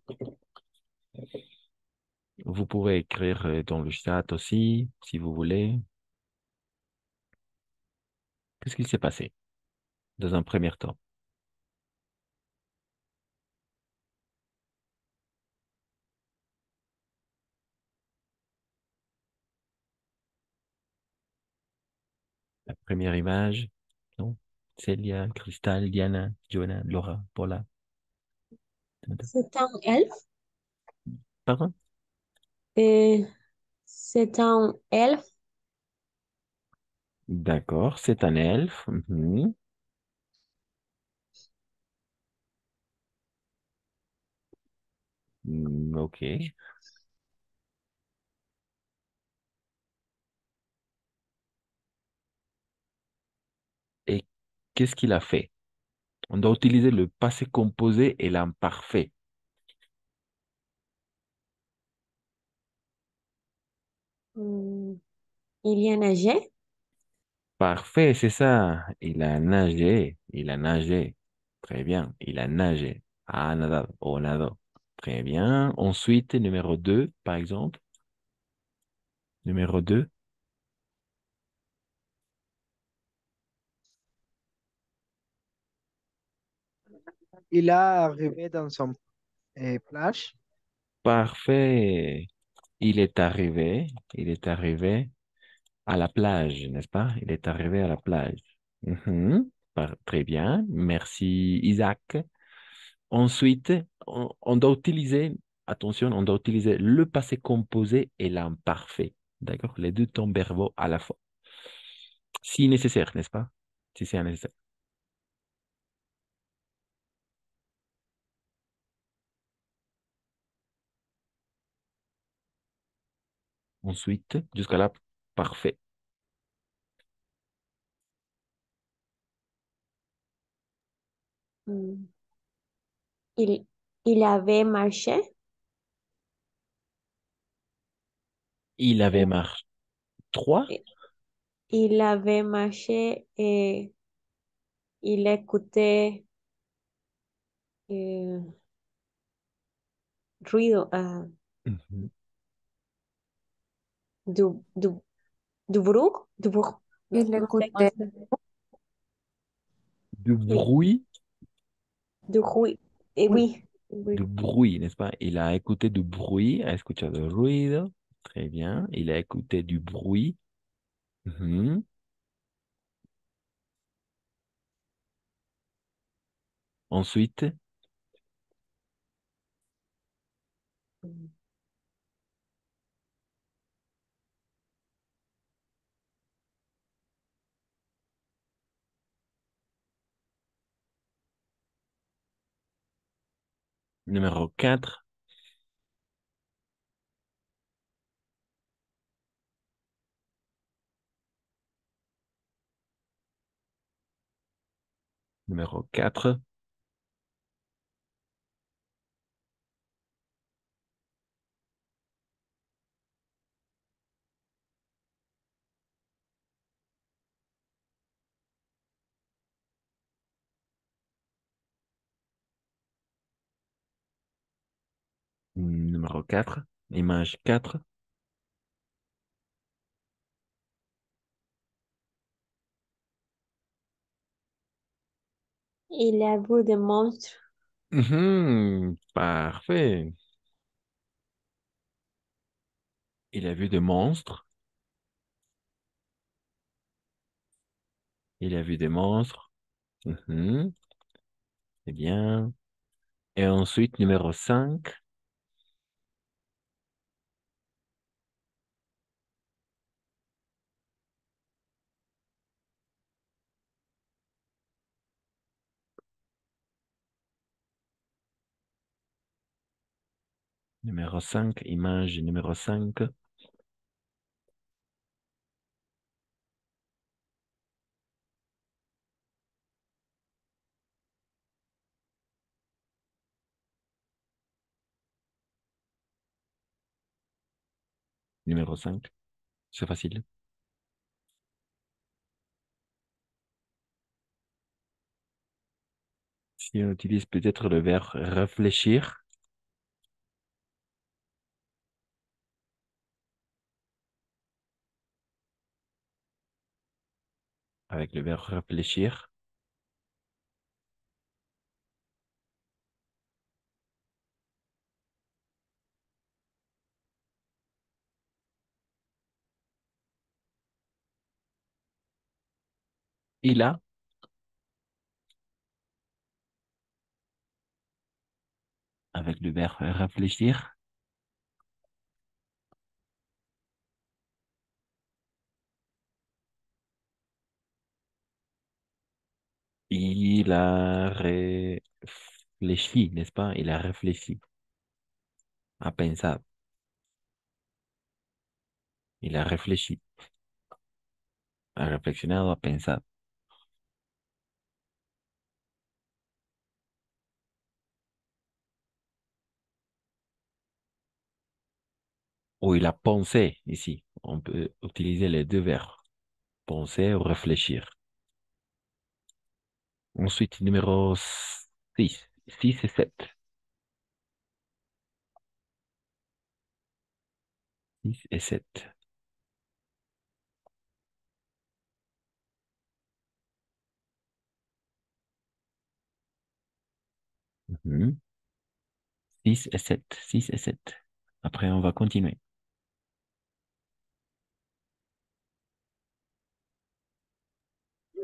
Vous pouvez écrire dans le chat aussi, si vous voulez. Qu'est-ce qui s'est passé dans un premier temps? La première image, non? Célia, Cristal, Diana, Joanna, Laura, Paula.
C'est un elfe.
Pardon?
Et c'est un elfe.
D'accord, c'est un elfe. Mhm. OK. Et qu'est-ce qu'il a fait? On doit utiliser le passé composé et l'imparfait.
Hmm, il y a nagé.
Parfait, c'est ça. Il a nagé. Il a nagé. Très bien. Il a nagé. Ha nadado o nadó. Très bien. Ensuite, numéro 2, par exemple. Numéro 2.
Il a arrivé dans son plage.
Parfait. Il est arrivé. Il est arrivé à la plage, n'est-ce pas? Il est arrivé à la plage. Mhm. Très bien. Merci, Isaac. Ensuite, on doit utiliser, attention, on doit utiliser le passé composé et l'imparfait. D'accord? Les deux temps verbaux à la fois. Si nécessaire, n'est-ce pas? Si c'est nécessaire. Ensuite, jusqu'à là, parfait.
Hmm. Il, il avait marché.
Il avait
et-
marché. 3.
et- Il avait marché et il écoutait euh, ruido, du, du, du bruit. No,
Il
no sé cómo
écoutait.
se dice.
Du
Sí,
bruit,
du ruido.
Oui.
Oui,
du
oui.
bruit, n'est-ce pas? Il a écouté du bruit, ha escuchado ruido. Très bien. Il a écouté du bruit. Mhm. Ensuite, numéro 4. Numéro 4. Numéro 4. Image 4.
Il a vu des monstres.
Mhm. Parfait. Il a vu des monstres. Il a vu des monstres. Mhm. C'est bien. Et ensuite, numéro 5. Numéro 5. Image numéro 5. Numéro 5. C'est facile. Si on utilise peut-être le verbe réfléchir, avec le verbe réfléchir, il a, avec le verbe réfléchir, il a réfléchi, n'est-ce pas? Il a réfléchi, a pensado, il a réfléchi, ha reflexionado, ha pensado. Ou il a pensé ici. On peut utiliser les deux verbes, penser ou réfléchir. Ensuite, numéro 6. 6 et 7. 6 et 7. 6 et 7. 6 et 7. Après, on va continuer.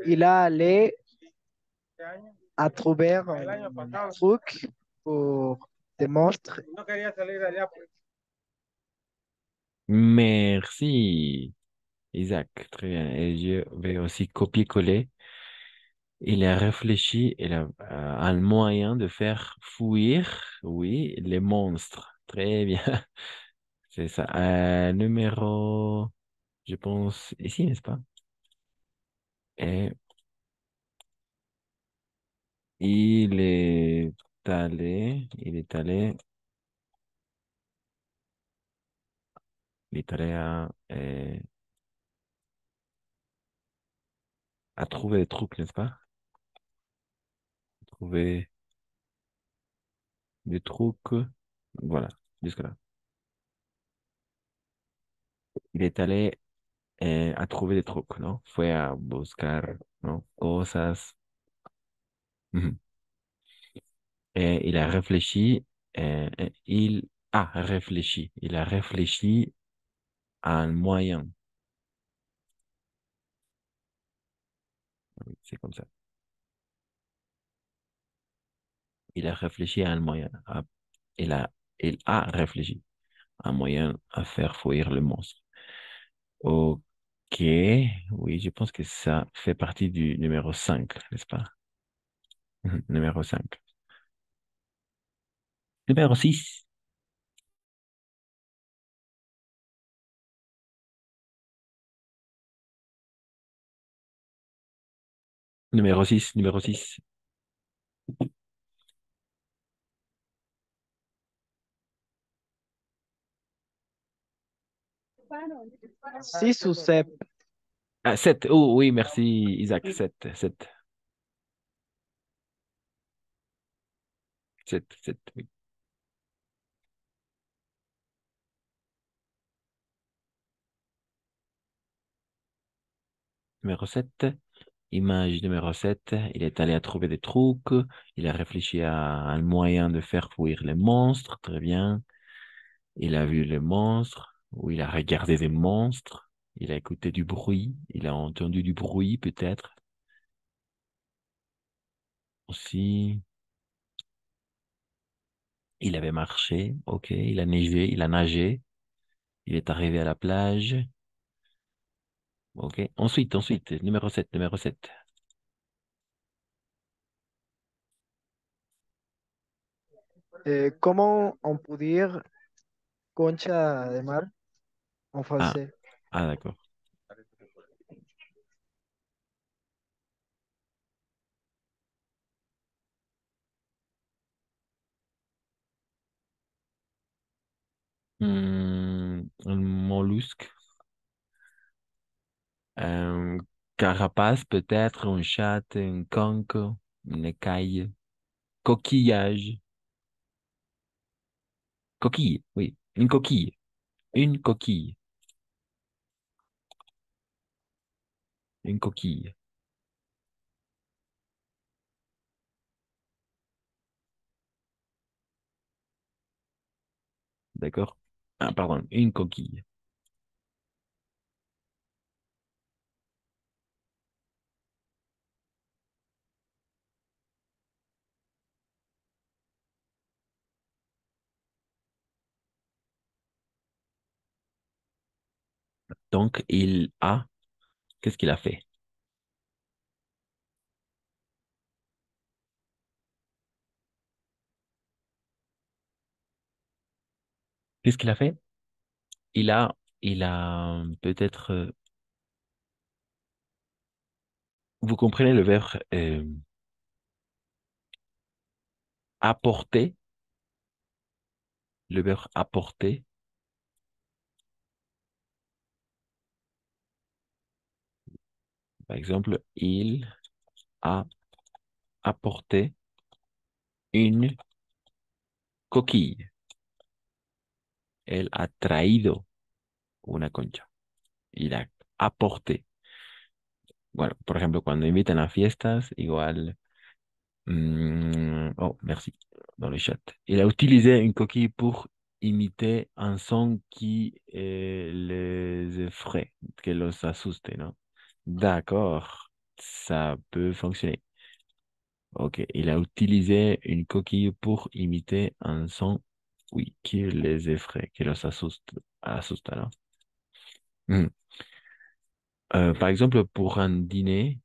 Il a allé à trouver un truc pour des monstres.
Merci, Isaac. Très bien. Et je vais aussi copier-coller. Il a réfléchi, il a un moyen de faire fuir, oui, les monstres. Très bien. C'est ça. Numéro, je pense, ici, n'est-ce pas? Et il est il est allé, il est allé à trouver des trucs, n'est-ce pas? Trouver des trucs. Voilà, jusque-là. Il est allé a trouvé des trucs, ¿no? Fue a buscar, ¿no? Cosas. Ujú. Il a réfléchi, il a réfléchi, il a réfléchi à un moyen. Oui, c'est comme ça. Il a réfléchi à un moyen. Il a, il a réfléchi à un moyen à faire fuir le monstre. Ok, oui, je pense que ça fait partie du numéro 5, n'est-ce pas? Numéro 5. Numéro 6. Numéro 6, numéro 6.
6 ou 7?
Ah, 7. Oh, oui, merci, Isaac. 7, 7, 7, 7, oui. Numéro 7. Image numéro 7. Il est allé à trouver des trucs. Il a réfléchi à un moyen de faire fuir les monstres. Très bien. Il a vu les monstres, ou il a regardé des monstres. Il a écouté du bruit. Il a entendu du bruit, peut-être. Aussi. Il avait marché. OK. Il a neigé. Il a nagé. Il est arrivé à la plage. OK. Ensuite, numéro 7, numéro 7.
Comment on peut dire concha de mar en
Ah,
français?
ah, d'accord. Un mollusque. Un carapace, peut-être, un chat, un conque, une écaille. Coquillage. Coquille, oui. Une coquille. Une coquille. Une coquille. D'accord? Ah, pardon, une coquille. Donc, qu'est-ce qu'il a fait? Qu'est-ce qu'il a fait? Il a peut-être, vous comprenez le verbe apporter, le verbe apporter. Par exemple, il a apporté une coquille. Él ha traído una concha. Il a apporté. Bueno, por ejemplo, cuando invitan a fiestas, igual. Oh, merci, dans le chat. Il a utilisé une coquille pour imiter un son qui les effraie, que los asuste, ¿no? D'accord, ça peut fonctionner. Ok, il a utilisé une coquille pour imiter un son, oui, qui les effraie, qui los asusta, ¿no? Hmm. Par exemple, pour un dîner,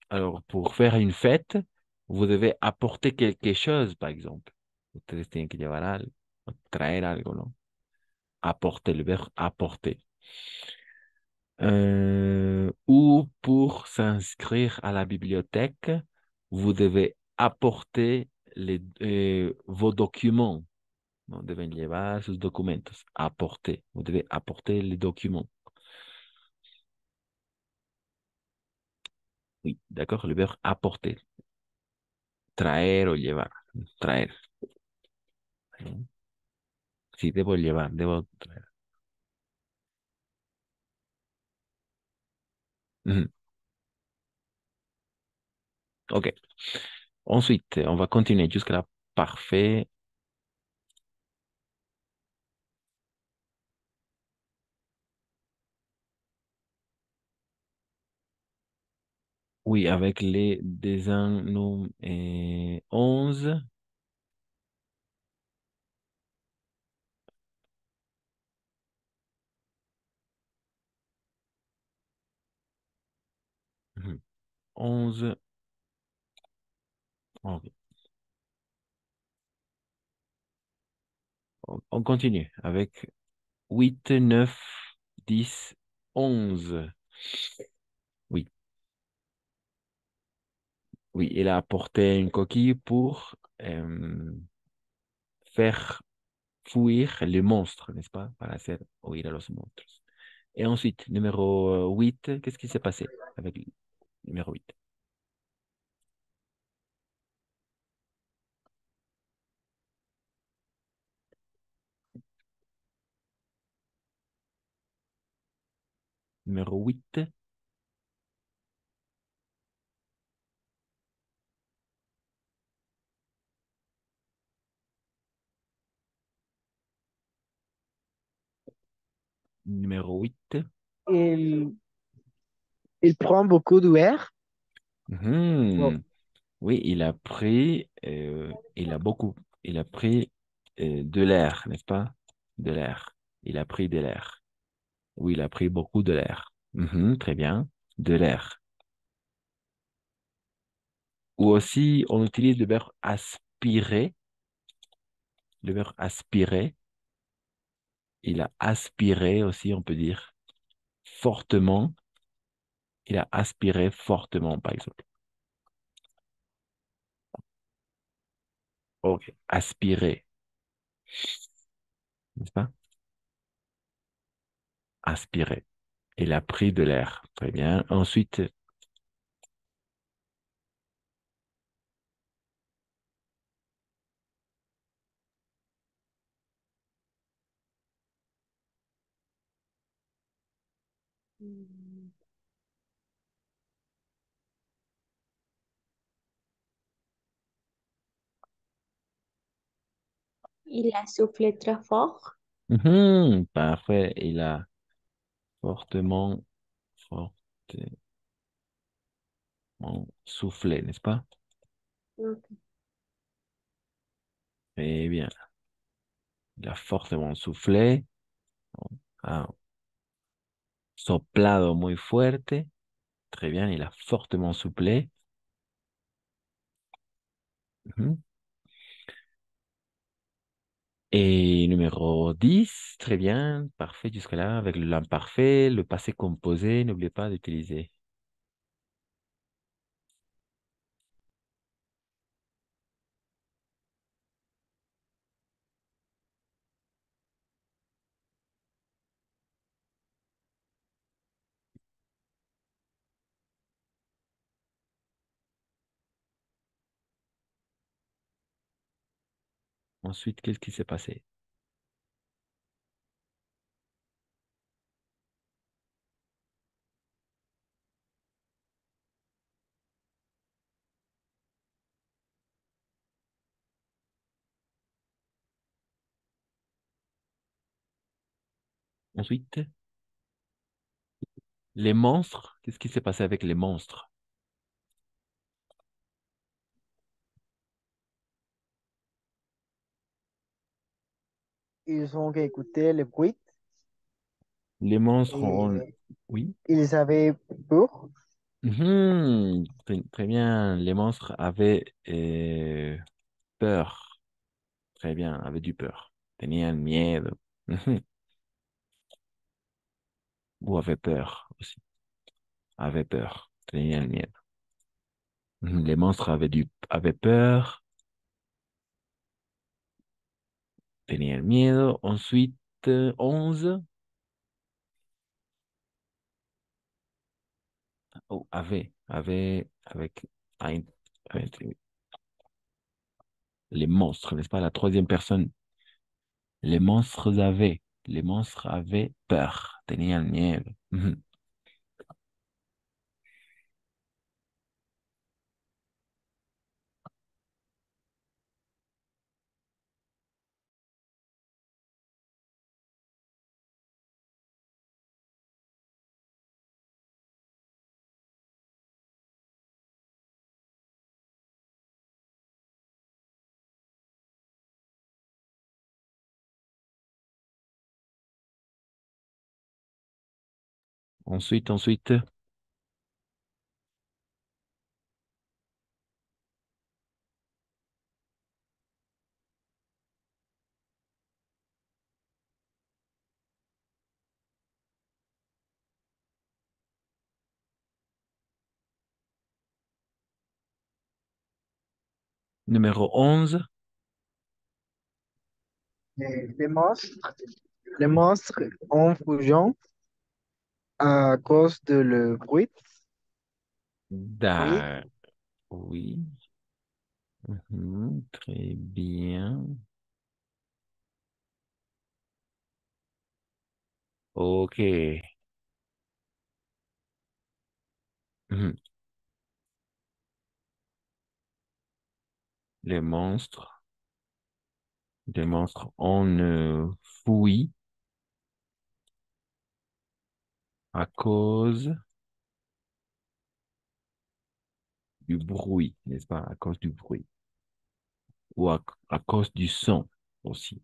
alors pour faire une fête, vous devez apporter quelque chose, par exemple. Ustedes tienen que llevar algo, traer algo, ¿no? Apporter, le verbe apporter. Ou pour s'inscrire à la bibliothèque, vous devez apporter vos documents. No, deben llevar sus documentos. Apporter. Vous devez apporter les documents. Oui, d'accord, le verbe apporter. Traer o llevar. Traer. Sí, debo llevar, debo traer. Mhm. Ok. Ensuite, on va continuer jusqu'à là. Parfait. Oui, avec les désignums 11. Mhm. 11. Ok. On continue avec 8, 9, 10, 11. Oui, oui, il a apporté une coquille pour faire fuir les monstres, n'est-ce pas? Para hacer huir a los monstruos. Et ensuite, numéro 8, qu'est-ce qui s'est passé avec le numéro 8? Numéro 8. Numéro 8.
Il, il prend beaucoup d'air. Wow.
Oui, il a pris de l'air, n'est-ce pas? De l'air. Il a pris de l'air. Oui, il a pris beaucoup de l'air. Très bien. De l'air. Ou aussi, on utilise le verbe aspirer. Le verbe aspirer. Il a aspiré aussi, on peut dire fortement. Il a aspiré fortement, par exemple. Ok. Aspirer, n'est-ce pas? Aspirer. Il a pris de l'air. Très bien. Ensuite,
Il a soufflé très fort.
parfait. Il a fortement, fortement soufflé, n'est-ce pas?
Ok.
Très bien. Il a fortement soufflé. Ha soplado muy fuerte. Très bien. Il a fortement soufflé. Mhm. Et numéro 10, très bien, parfait jusque-là, avec l'imparfait, le passé composé, n'oubliez pas d'utiliser. Ensuite, qu'est-ce qui s'est passé? Ensuite, les monstres, qu'est-ce qui s'est passé avec les monstres?
Ils ont écouté le bruit
Les monstres ont...
et
Oui.
ils avaient peur.
Très, très bien, les monstres avaient peur. Très bien, avaient du peur. Tenían miedo. Ujú. Ou avait peur aussi. Avait peur. Tenía el miedo. Les monstres avaient peur. Tenía el miedo. Ensuite, 11. Oh, avec un- avec les monstres, n'est-ce pas? La troisième personne. Les monstres avaient peur. Tenían miedo. Mhm. Ensuite, numéro 11.
Les monstres, les monstres ont fusion à cause de le bruit. Oui,
Da, oui. Mhm, très bien. Ok. Mhm. Les monstres. Les monstres ont fui à cause du bruit, n'est-ce pas? À cause du bruit. Ou à cause du son aussi.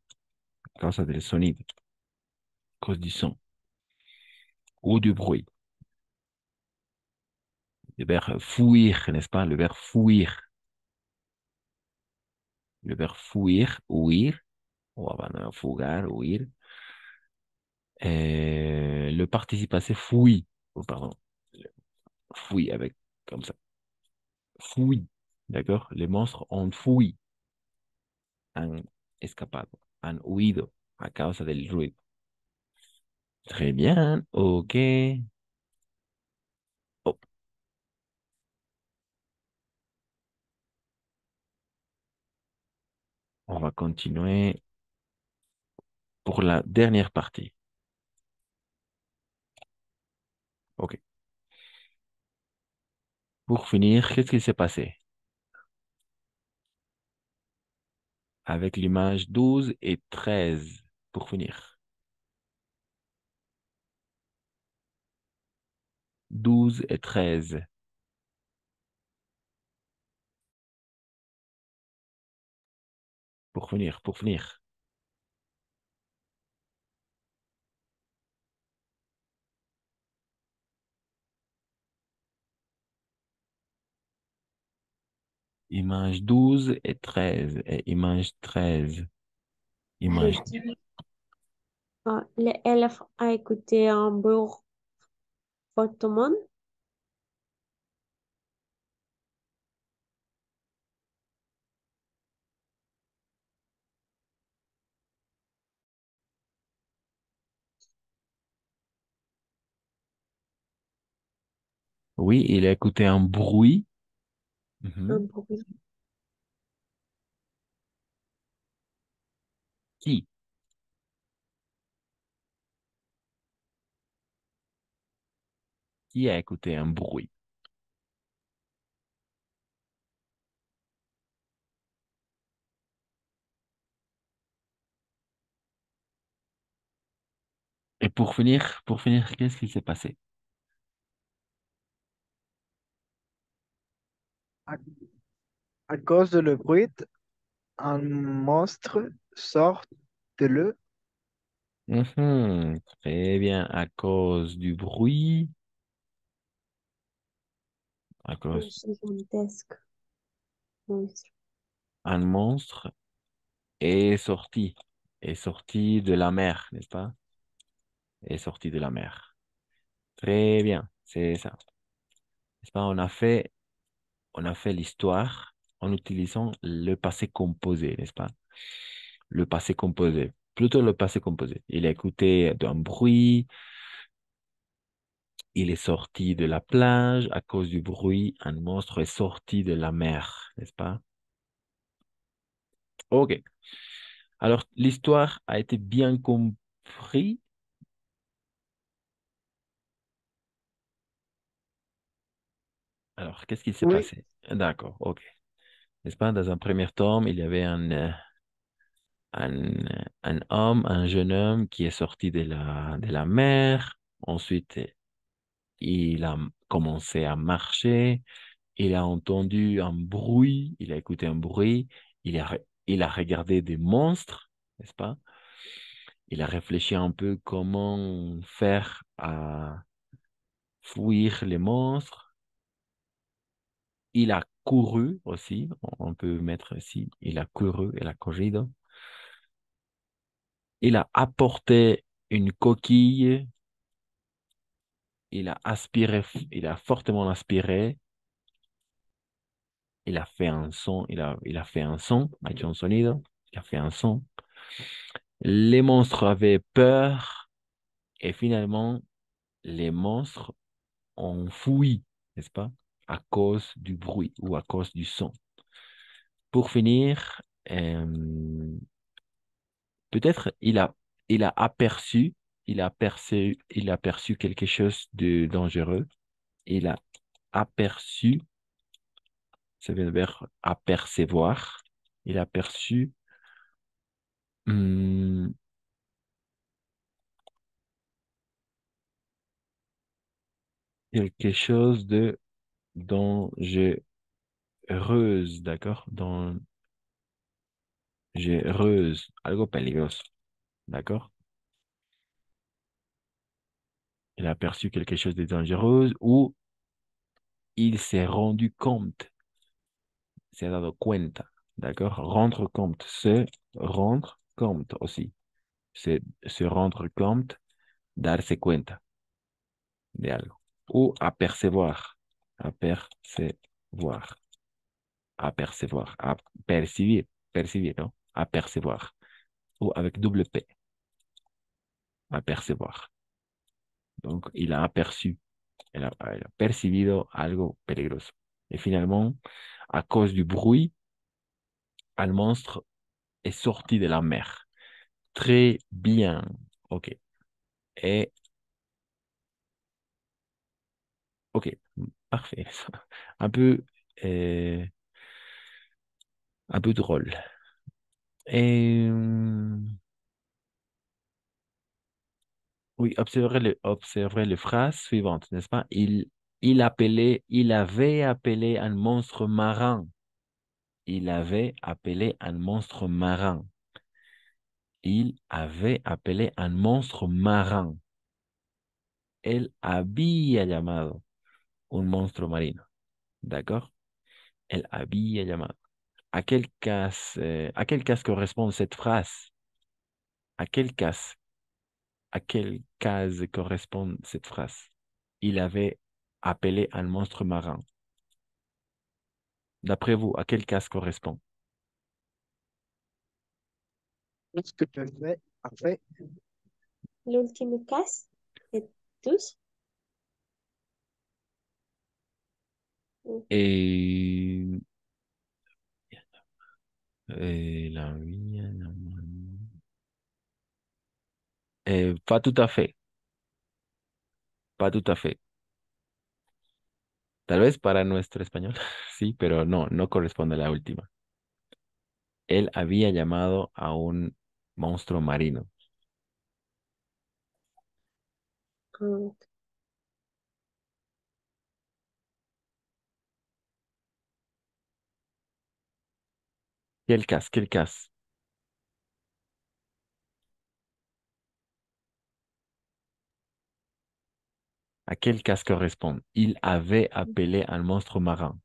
A causa del sonido. À cause du son. Ou du bruit. Le verbe fuir, n'est-ce pas? Le verbe fuir. Le verbe fuir, huir. Ou abandonar, fugar, huir. Le participe passé fui. Oh, pardon. Fui avec, comme ça. Fui. D'accord? Les monstres ont fui. Han escapado. Han huido a causa del ruido. Très bien. Ok. Oh, on va continuer pour la dernière partie. Ok. Pour finir, qu'est-ce qui s'est passé avec l'image 12 et 13? Pour finir. 12 et 13. Pour finir, pour finir. Image 12 et 13. Et image 13. Image.
L'élève a écouté un bruit fortement.
Oui, il a écouté un bruit.
Un
Mhm.
bruit.
Qui? Qui a écouté un bruit? Et pour finir, qu'est-ce qui s'est passé?
à, à cause de le bruit, un monstre sort de l'eau.
Mhm, très bien. À cause du bruit, à
Un
cause
gigantesque monstre.
un monstre est sorti de la mer, n'est-ce pas? Est sorti de la mer. Très bien, c'est ça. N'est-ce pas? On a fait l'histoire en utilisant le passé composé, n'est-ce pas? Le passé composé, plutôt le passé composé. Il a écouté d'un bruit, il est sorti de la plage à cause du bruit, un monstre est sorti de la mer, n'est-ce pas? Ok. Alors, l'histoire a été bien comprise. Alors, qu'est-ce qui s'est
Oui,
passé? D'accord, ok. N'est-ce pas? Dans un premier tome, il y avait un homme, un jeune homme qui est sorti de la mer. Ensuite, il a commencé à marcher. Il a entendu un bruit. Il a écouté un bruit. Il a regardé des monstres, n'est-ce pas? Il a réfléchi un peu comment faire à fuir les monstres. Il a couru aussi. On peut mettre ici. Il a couru. Il a corrido. Il a apporté une coquille. Il a aspiré, il a fortement aspiré. Il a fait un son. Il a fait un son. Ha hecho un sonido. Il a fait un son. Les monstres avaient peur. Et finalement, les monstres ont fui, n'est-ce pas? À cause du bruit ou à cause du son. Pour finir, peut-être il a aperçu, il a aperçu quelque chose de dangereux. Il a aperçu, ça veut dire apercevoir. Il a aperçu hum, quelque chose de dangereuse, d'accord? Dangereuse, algo peligroso, d'accord? Il a aperçu quelque chose de dangereux ou il s'est rendu compte, s'est dado cuenta, d'accord? Rendre compte, se rendre compte aussi. Se rendre compte, darse cuenta de algo. Ou apercevoir, apercevoir, apercevoir, percibir, percibir, ¿no? Apercevoir. Ou avec double P, apercevoir. Donc, il a aperçu, il a percibido algo peligroso. Et finalement, à cause du bruit, un monstre est sorti de la mer. Très bien. OK. Et, OK. Parfait. Un peu, euh, un peu drôle. Et, oui, observez les phrases suivantes, n'est-ce pas? Il avait appelé un monstre marin. Il avait appelé un monstre marin. Il avait appelé un monstre marin. Él había llamado un monstruo marino. D'accord? Él había llamado. À quel cas correspond cette phrase? À quelle case? À quelle case correspond cette phrase? Il avait appelé un monstre marin. D'après vous, à quelle case correspond?
ce que je fais, parfait.
L'ultime case de tous.
Et, pas tout à fait. Pas tout à fait. Tal vez para nuestro español, sí, pero no, no corresponde a la última. Él había llamado a un monstruo marino.
Mm,
Quel cas? Quel cas? ¿A quel cas correspond? Il avait appelé un monstre marin.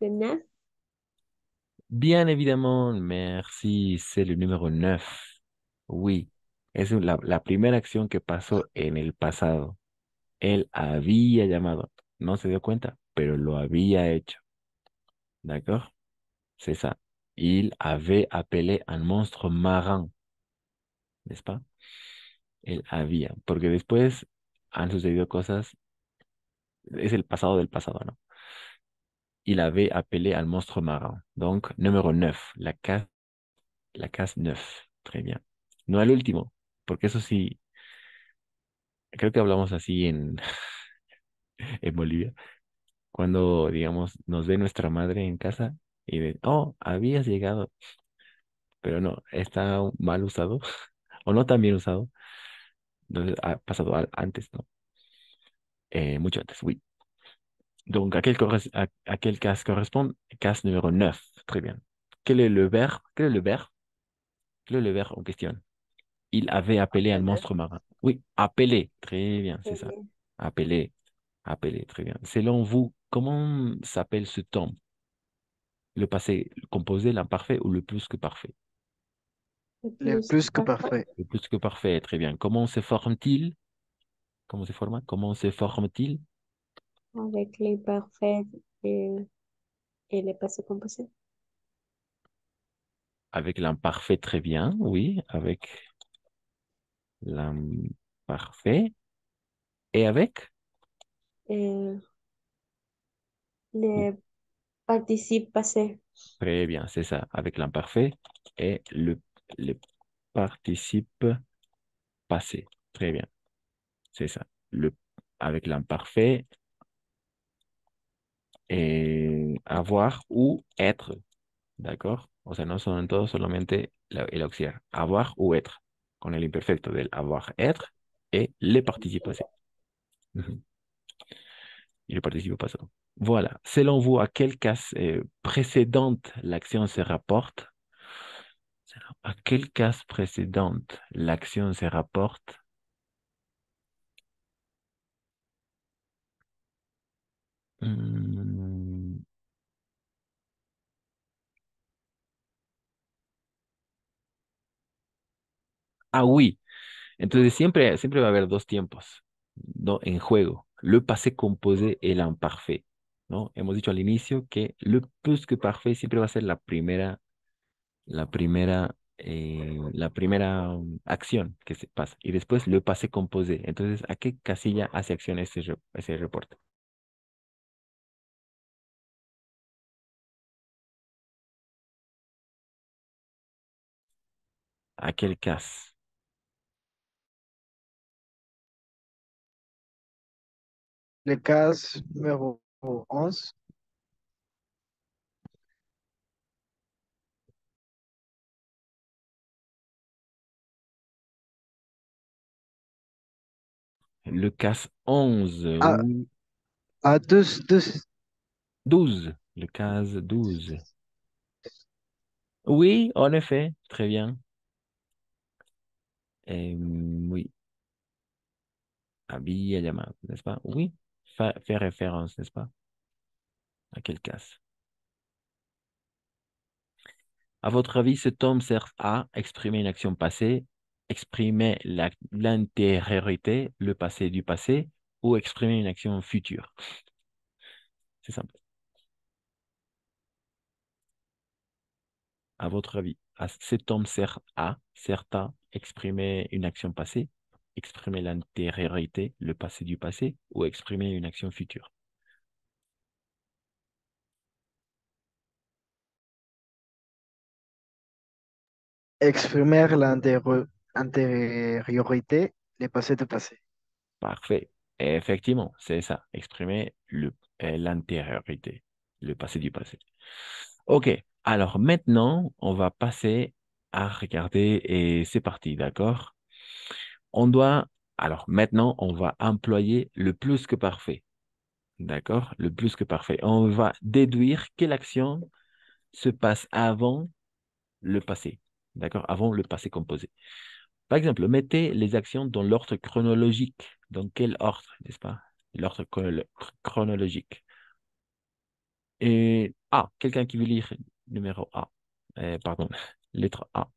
Le 9.
Bien évidemment, merci, c'est le numéro 9. Oui, es la primera acción que pasó en el pasado. Él había llamado. No se dio cuenta, pero lo había hecho. D'accord? C'est ça. Il avait appelé un monstre marin, n'est-ce pas? Él había. Porque después han sucedido cosas. Es el pasado del pasado, ¿no? Il avait appelé un monstre marin. Donc, numéro 9, la case 9. Très bien. No al último, porque eso sí, creo que hablamos así en Bolivia. Cuando, digamos, nos ve nuestra madre en casa y de, oh, habías llegado, pero no, está mal usado o no tan bien usado. Entonces, ha pasado antes, ¿no? Mucho antes, oui. Donc, à quel cas correspond? Cas numéro 9. Très bien. Quel est le verbe? Quel est le verbe? Quel est le verbe en question? Il avait appelé un
Appeler.
monstre marin. Oui, appelé. Très bien, c'est ça.
Appeler.
Appelé. Appelé, très bien. Selon vous, comment s'appelle ce temps? Le passé composé, l'imparfait ou le plus que parfait?
Le
Le
plus
plus que
parfait.
parfait.
Le plus que parfait, très bien. Comment se forme-t-il? Comment se forme? Comment se forme-t-il?
Avec les parfaits et, et les passés composés.
Avec l'imparfait, très bien, oui. Avec l'imparfait. Et avec?
Et les participes passés.
Très bien, c'est ça. Avec l'imparfait et le participe passé. Très bien, c'est ça. Avec l'imparfait et avoir ou être. D'accord? O sea, no son todos solamente el auxiliar. Avoir ou être. Con el imperfecto del avoir, être et le participe passé. Mhm. Et le participe passé. Voilà. Selon vous, à quelle case précédente l'action se rapporte? À quelle case précédente l'action se rapporte? Hmm. Ah oui. Entonces siempre va a haber dos tiempos, ¿no? En juego. Le passé composé et l'imparfait, ¿no? Hemos dicho al inicio que le plus que parfait siempre va a ser la primera acción que se pasa. Y después le passé composé. Entonces, ¿a qué casilla hace acción ese reporte? ¿A quel cas?
Le cas numéro 11.
Le cas 11
À,
ou
à 12.
12. Le cas 12. Oui, en effet, très bien. Oui, había llamado, n'est-ce pas? Oui, fait référence, n'est-ce pas? À quel cas? À votre avis, ce tome sert à exprimer une action passée, exprimer l'antériorité, le passé du passé, ou exprimer une action future? C'est simple. À votre avis, ce tome sert à exprimer une action passée, exprimer l'antériorité, le passé du passé, ou exprimer une action future?
Exprimer l'antériorité, le passé de passé.
Parfait. Effectivement, c'est ça. Exprimer l'antériorité, le passé du passé. OK. Alors maintenant, on va passer à regarder et c'est parti, d'accord? On doit, alors maintenant, on va employer le plus que parfait, d'accord? Le plus que parfait. On va déduire quelle action se passe avant le passé, d'accord? Avant le passé composé. Par exemple, mettez les actions dans l'ordre chronologique. Dans quel ordre, n'est-ce pas? L'ordre chronologique. Et A, quelqu'un qui veut lire numéro A. Pardon, lettre A.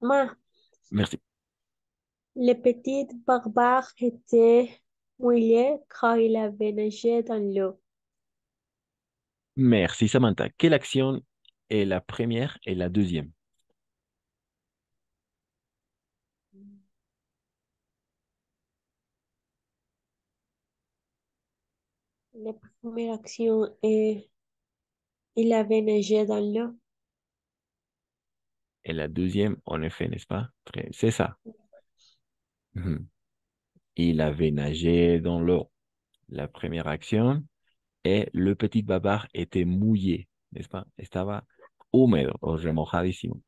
Moi,
Merci.
Le petit barbare était mouillé car il avait nagé dans l'eau.
Merci, Samantha. Quelle action est la première et la deuxième?
La première action est il avait nagé dans l'eau.
Et la deuxième, en effet, n'est-ce pas? C'est ça. Mhm. Il avait nagé dans l'eau. La première action. Et le petit babar était mouillé, n'est-ce pas? Estaba húmedo o remojadísimo.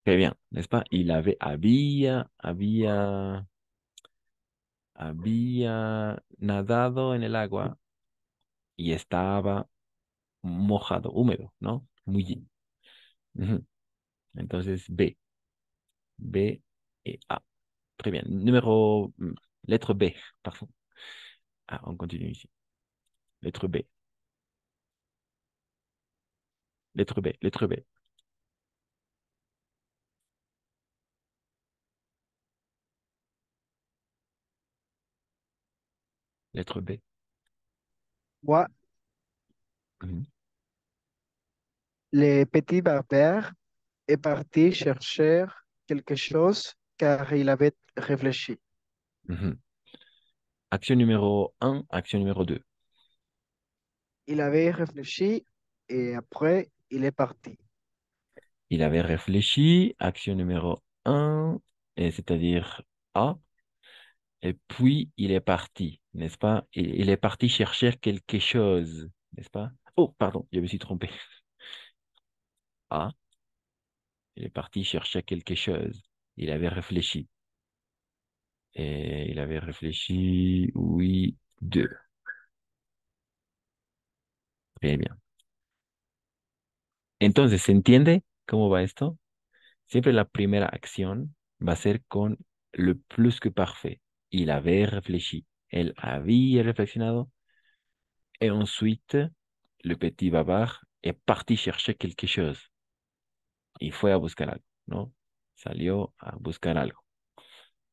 Très bien, n'est-ce pas? Había nadado en el agua y estaba mojado, húmedo, ¿no? Muy. Ujú. Entonces, B et A. Très bien. Lettre B, pardon. Ah, on continue ici. Lettre B. Lettre B, lettre B. Lettre B.
Moi,
Mhm.
le petit barbare est parti chercher quelque chose car il avait réfléchi.
Mhm. Action numéro un, action numéro 2.
Il avait réfléchi et après, il est parti.
Il avait réfléchi, action numéro un, c'est-à-dire A, et puis il est parti, n'est-ce pas? Il est parti chercher quelque chose, n'est-ce pas? Oh, pardon, je me suis trompé. A, il est parti chercher quelque chose. Il avait réfléchi. Et il avait réfléchi, oui, deux. Très bien. Entonces, ¿se entiende cómo va esto? Siempre la primera acción va a ser con le plus que parfait. Il avait réfléchi. Elle avait réflexionado. Et ensuite, le petit bavard est parti chercher quelque chose. Y fue a buscar algo, ¿no? Salió a buscar algo.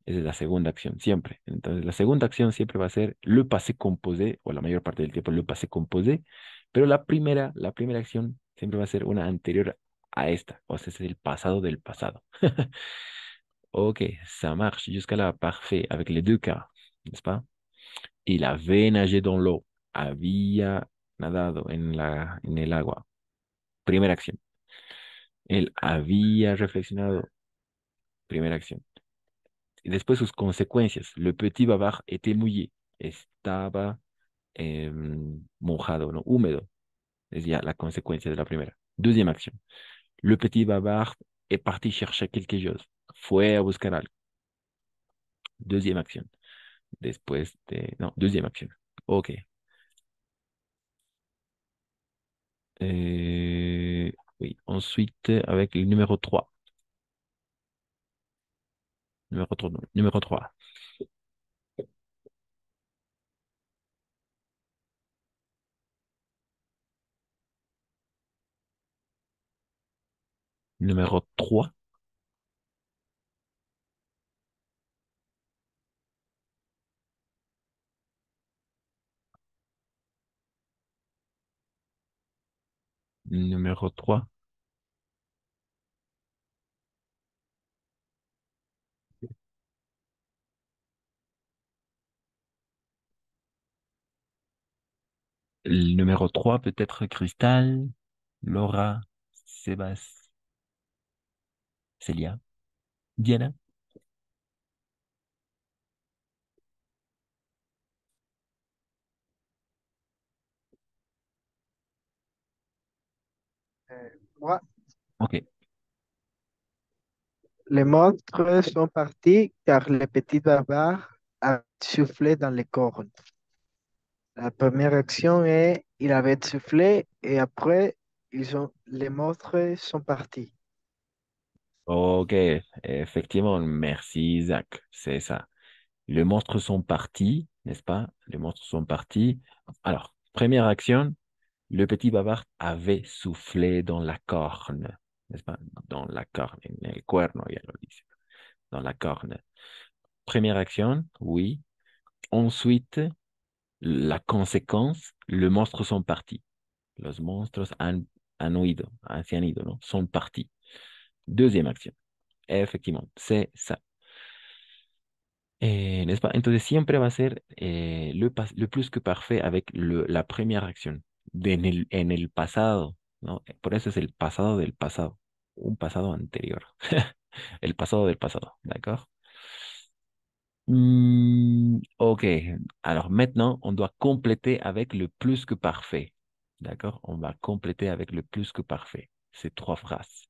Esa es la segunda acción, siempre. Entonces, la segunda acción siempre va a ser le passé composé, o la mayor parte del tiempo le passé composé, pero la primera acción siempre va a ser una anterior a esta, o sea, es el pasado del pasado. Ok, ça marche jusqu'à là, parfait, avec les deux cas, n'est-ce pas? Il avait nagé dans l'eau, había nadado en el agua. Primera acción. Él había reflexionado. Primera acción. Y después sus consecuencias. Le petit bavard était mouillé. Estaba mojado, ¿no? Húmedo. Es ya la consecuencia de la primera. Deuxième acción. Le petit bavard est parti chercher quelque chose. Fue a buscar algo. Deuxième acción. Después de... No, deuxième acción. Ok. Oui. Ensuite, avec le numéro 3. Numéro 3. Numéro 3. Numéro 3. Numéro 3. Le numéro 3 peut-être Cristal, Laura, Sébastien, Célia, Diana.
Moi,
Ok.
les monstres sont partis car le petit barbare a soufflé dans les cornes. La première action est il avait soufflé et après les monstres sont partis.
Ok, effectivement, merci Zach, c'est ça. Les monstres sont partis, n'est-ce pas? Les monstres sont partis. Alors, Première action, le petit bavard avait soufflé dans la corne, n'est-ce pas? Dans la corne, en el cuerno, ya lo dice. Dans la corne. Première action, oui. Ensuite, la conséquence, le monstre sont partis. Los monstruos han huido, se han ido, ¿no? Sont partis. Deuxième action. Effectivement, c'est ça. N'est-ce pas? Entonces siempre va a ser le plus que parfait avec la première action. En el pasado, ¿no? Por eso es el pasado del pasado. Un pasado anterior. El pasado del pasado, ¿d'accord? Ok. Alors maintenant, on doit compléter avec le plus que parfait. D'accord? On va compléter avec le plus que parfait. Ces trois phrases.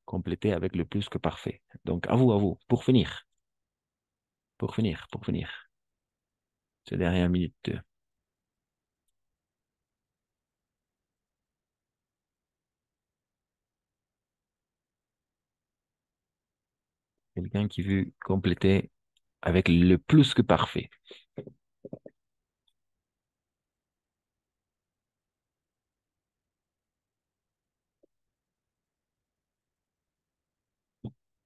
Compléter avec le plus que parfait. Donc, à vous, pour finir. Pour finir, pour finir. Ces dernières minutes. Quelqu'un qui veut compléter avec le plus que parfait.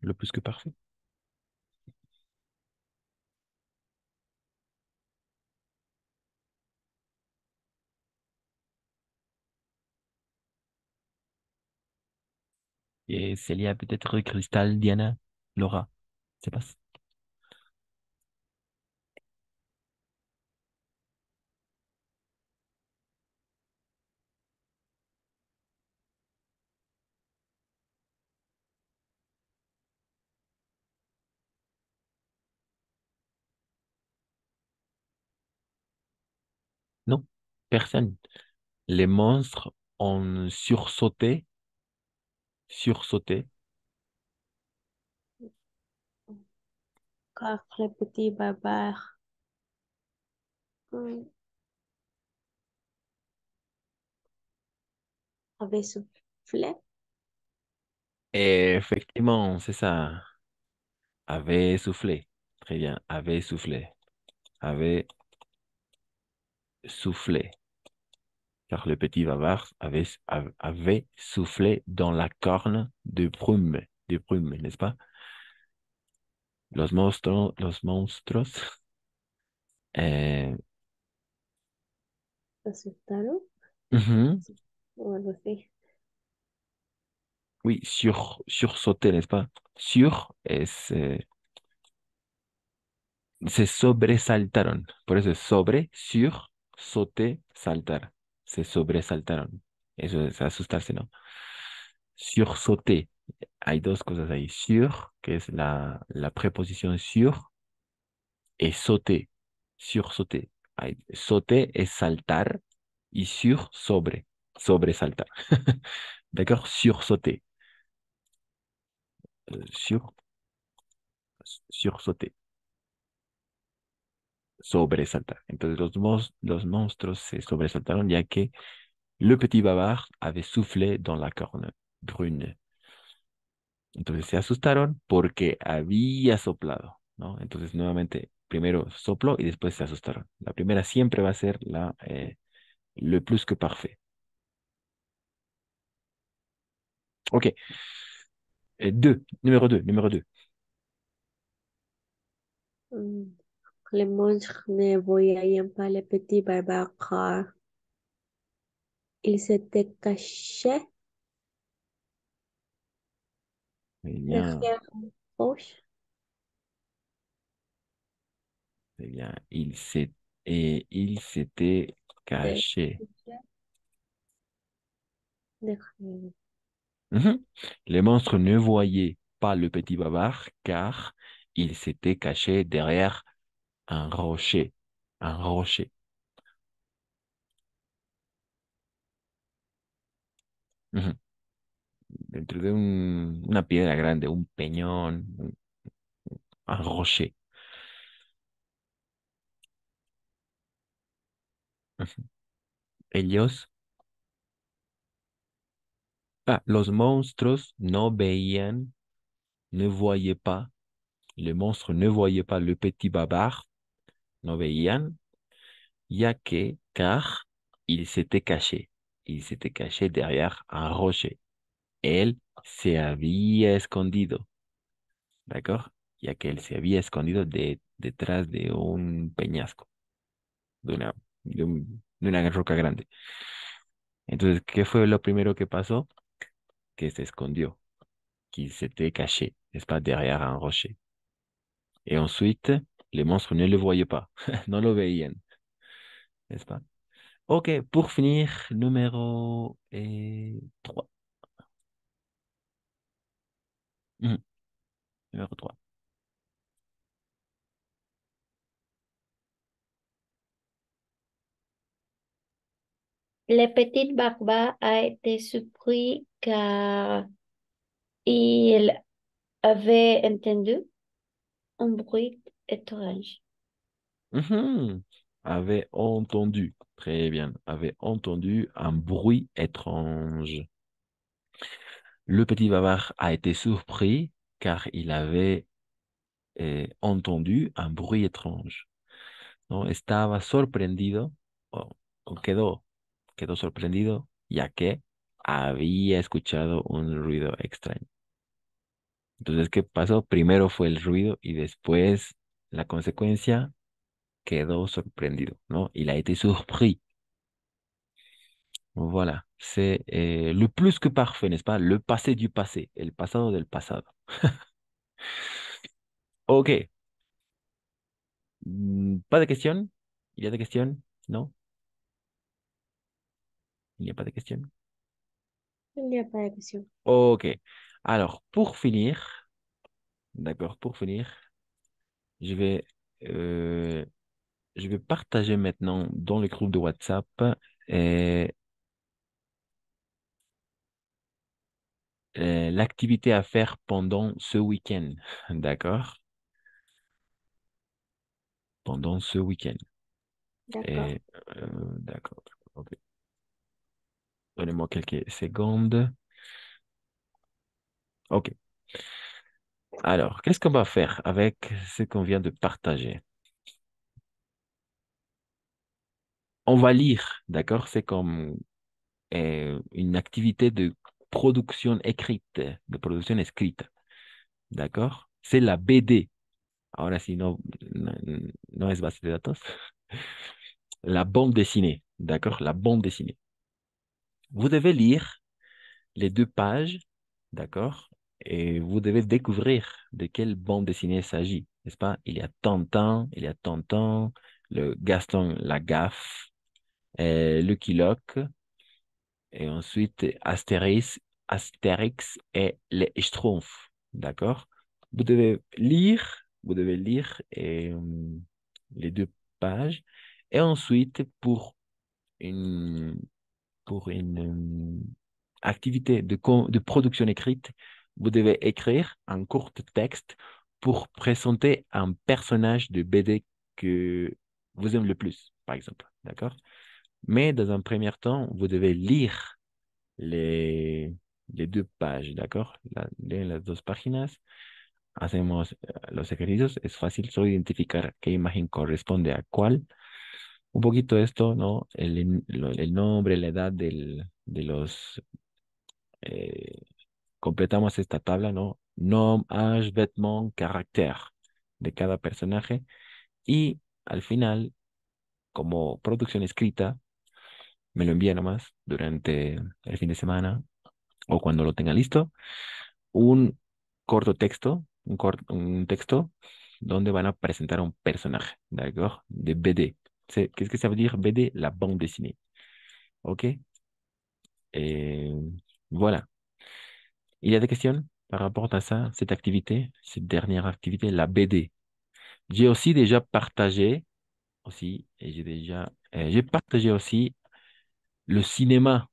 Le plus que parfait. Et Célia, peut-être Cristal, Diana, Laura. C'est pas ça. Non, personne. Les monstres ont sursauté, sursauté.
Car le petit barbare hum, avait soufflé.
Et effectivement, c'est ça. Avait soufflé. Très bien. Avait soufflé. Avait soufflé. Car le petit bavard avait soufflé dans la corne de brume, n'est-ce pas? Los monstruos, eh,
¿Asustaron?
ujú,
O algo así.
oui, sursauter, n'est-ce pas? Sur, se sobresaltaron. Por eso es sobre, sur, sauter, saltar. Se sobresaltaron. Eso es asustarse, ¿no? Sursauter. Hay dos cosas ahí. Sur, que es la preposición sur, et sauter. Sursauter. Sauter es saltar y sobre, sobresaltar. D'accord? Sursauter. Sur, sursauter. Sobresaltar. Entonces los monstruos se sobresaltaron ya que le petit bavard avait soufflé dans la corne brune. Entonces se asustaron porque había soplado, ¿no? Entonces nuevamente, primero sopló y después se asustaron. La primera siempre va a ser le plus que parfait. Ok. Numéro 2.
Hum, Les monstres ne voyaient pas le petit barbare car il s'était caché
Eh bien,
derrière une roche.
eh bien, il s'était
de-
caché.
derrière-
Mhm. Les monstres ne voyaient pas le petit bavard car il s'était caché derrière un rocher. Un rocher. Ujú. Dentro de una piedra grande, un peñón, un rocher. Ujú. Ellos, los monstruos no veían, ne voyaient pas, les monstres ne voyaient pas le petit bavard, no veían, ya que, car il s'était caché. Il s'était caché derrière un rocher. Él se había escondido, ¿d'accord? Ya que él se había escondido detrás de un peñasco, de una roca grande. Entonces, ¿qué fue lo primero que pasó? Que se escondió, qu'il s'était caché, n'est-ce pas, derrière un rocher. Et ensuite, les monstres ne le voyaient pas, non le veían, n'est-ce pas? Ok, pour finir, numéro 3. Numéro 3.
Le petit barba a été surpris car il avait entendu un bruit étrange.
Avait entendu, très bien, avait entendu un bruit étrange. Le petit bavard a été surpris car il avait entendu un bruit étrange. ¿No? Estaba sorprendido o quedó sorprendido ya que había escuchado un ruido extraño. Entonces, ¿qué pasó? Primero fue el ruido y después la consecuencia quedó sorprendido, ¿no? Il a été surpris. Voilà, c'est le plus que parfait, n'est-ce pas? Le passé du passé, el pasado del pasado. Ok, pas de question? Il y a des questions? Non? Il n'y a pas de questions?
Il n'y a pas de question.
Ok, alors pour finir, d'accord, pour finir, je vais, euh, je vais partager maintenant dans le groupe de WhatsApp euh, l'activité à faire pendant ce week-end, d'accord? Pendant ce week-end.
D'accord.
Et, d'accord. Ok. Donnez-moi quelques secondes. Ok. Alors, qu'est-ce qu'on va faire avec ce qu'on vient de partager? On va lire, d'accord? C'est comme une activité de production écrite, de production écrite, d'accord? C'est la BD. Ahora sí, no es base de datos. La bande dessinée, d'accord? La bande dessinée. Vous devez lire les 2 pages, d'accord? Et vous devez découvrir de quelle bande dessinée il s'agit, n'est-ce pas? Il y a Tintin, le Gaston Lagaffe, Lucky Luke, et ensuite Astérix et les Schtroumpfs, d'accord? Vous devez lire les 2 pages, et ensuite une, pour une activité de production écrite, vous devez écrire un court texte pour présenter un personnage de BD que vous aimez le plus, par exemple. D'accord? Mais dans un premier temps, vous devez lire les, les 2 pages. ¿D'accord? Leen las 2 páginas. Hacemos los ejercicios. Es fácil solo identificar qué imagen corresponde a cuál. Un poquito esto, ¿no? El nombre, la edad de los eh, completamos esta tabla, ¿no? Nom, âge, vêtements, caractère de cada personaje. Y al final, como producción escrita, me lo envía nomás durante el fin de semana o cuando lo tenga listo, un corto texto, un texto donde van a presentar un personaje, d'accord? De BD. Qu'est-ce que ça veut dire BD? La bande dessinée. OK? Et voilà. Il y a des questions par rapport à ça, cette activité, cette dernière activité, la BD. J'ai aussi déjà partagé, et j'ai partagé aussi le cinéma.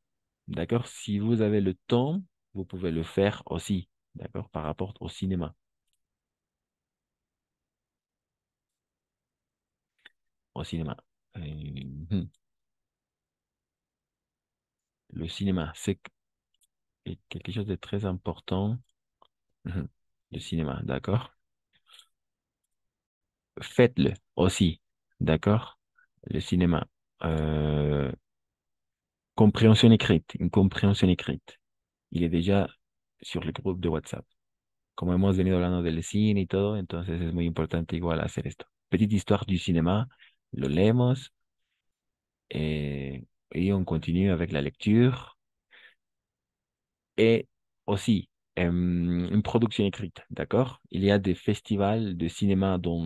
D'accord? Si vous avez le temps, vous pouvez le faire aussi. D'accord? Par rapport au cinéma. Au cinéma. Euh, le cinéma, c'est quelque chose de très important. Le cinéma, d'accord? Faites-le aussi. D'accord? Le cinéma. Euh, compréhension écrite, une compréhension écrite. Il est déjà sur el groupe de WhatsApp. Como hemos venido hablando del cine y todo, entonces es muy importante igual hacer esto. Petite histoire du cinéma, lo leemos et on continue avec la lecture. Et aussi, une production écrite, d'accord? Il y a des festivals de cinéma dans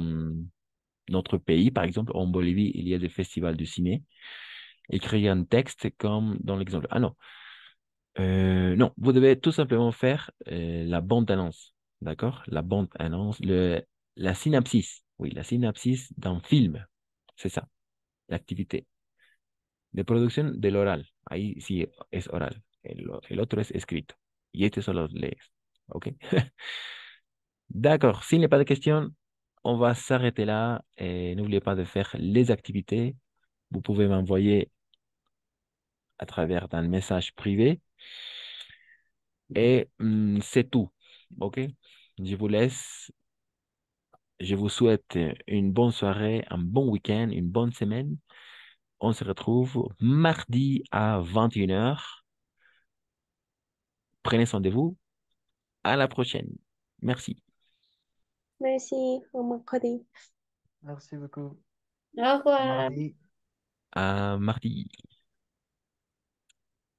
notre pays, par exemple, en Bolivie, il y a des festivals de ciné. Écrire un texte comme dans l'exemple. Ah non, non, vous devez tout simplement faire la bande-annonce, d'accord? La bande-annonce, la synopsis, oui, la synopsis d'un film, c'est ça, l'activité. De producción del oral, ahí sí es oral, el otro es escrito. Y este solo lees, ¿ok? D'accord, s'il n'y a pas de questions, on va s'arrêter là. Et n'oubliez pas de faire les activités. Vous pouvez m'envoyer à travers un message privé. Et c'est tout, OK? Je vous laisse. Je vous souhaite une bonne soirée, un bon week-end, une bonne semaine. On se retrouve mardi à 21h. Prenez soin de vous. À la prochaine. Merci.
Merci, ông Cody.
Merci beaucoup.
Au
À
revoir.
mardi.
À mardi.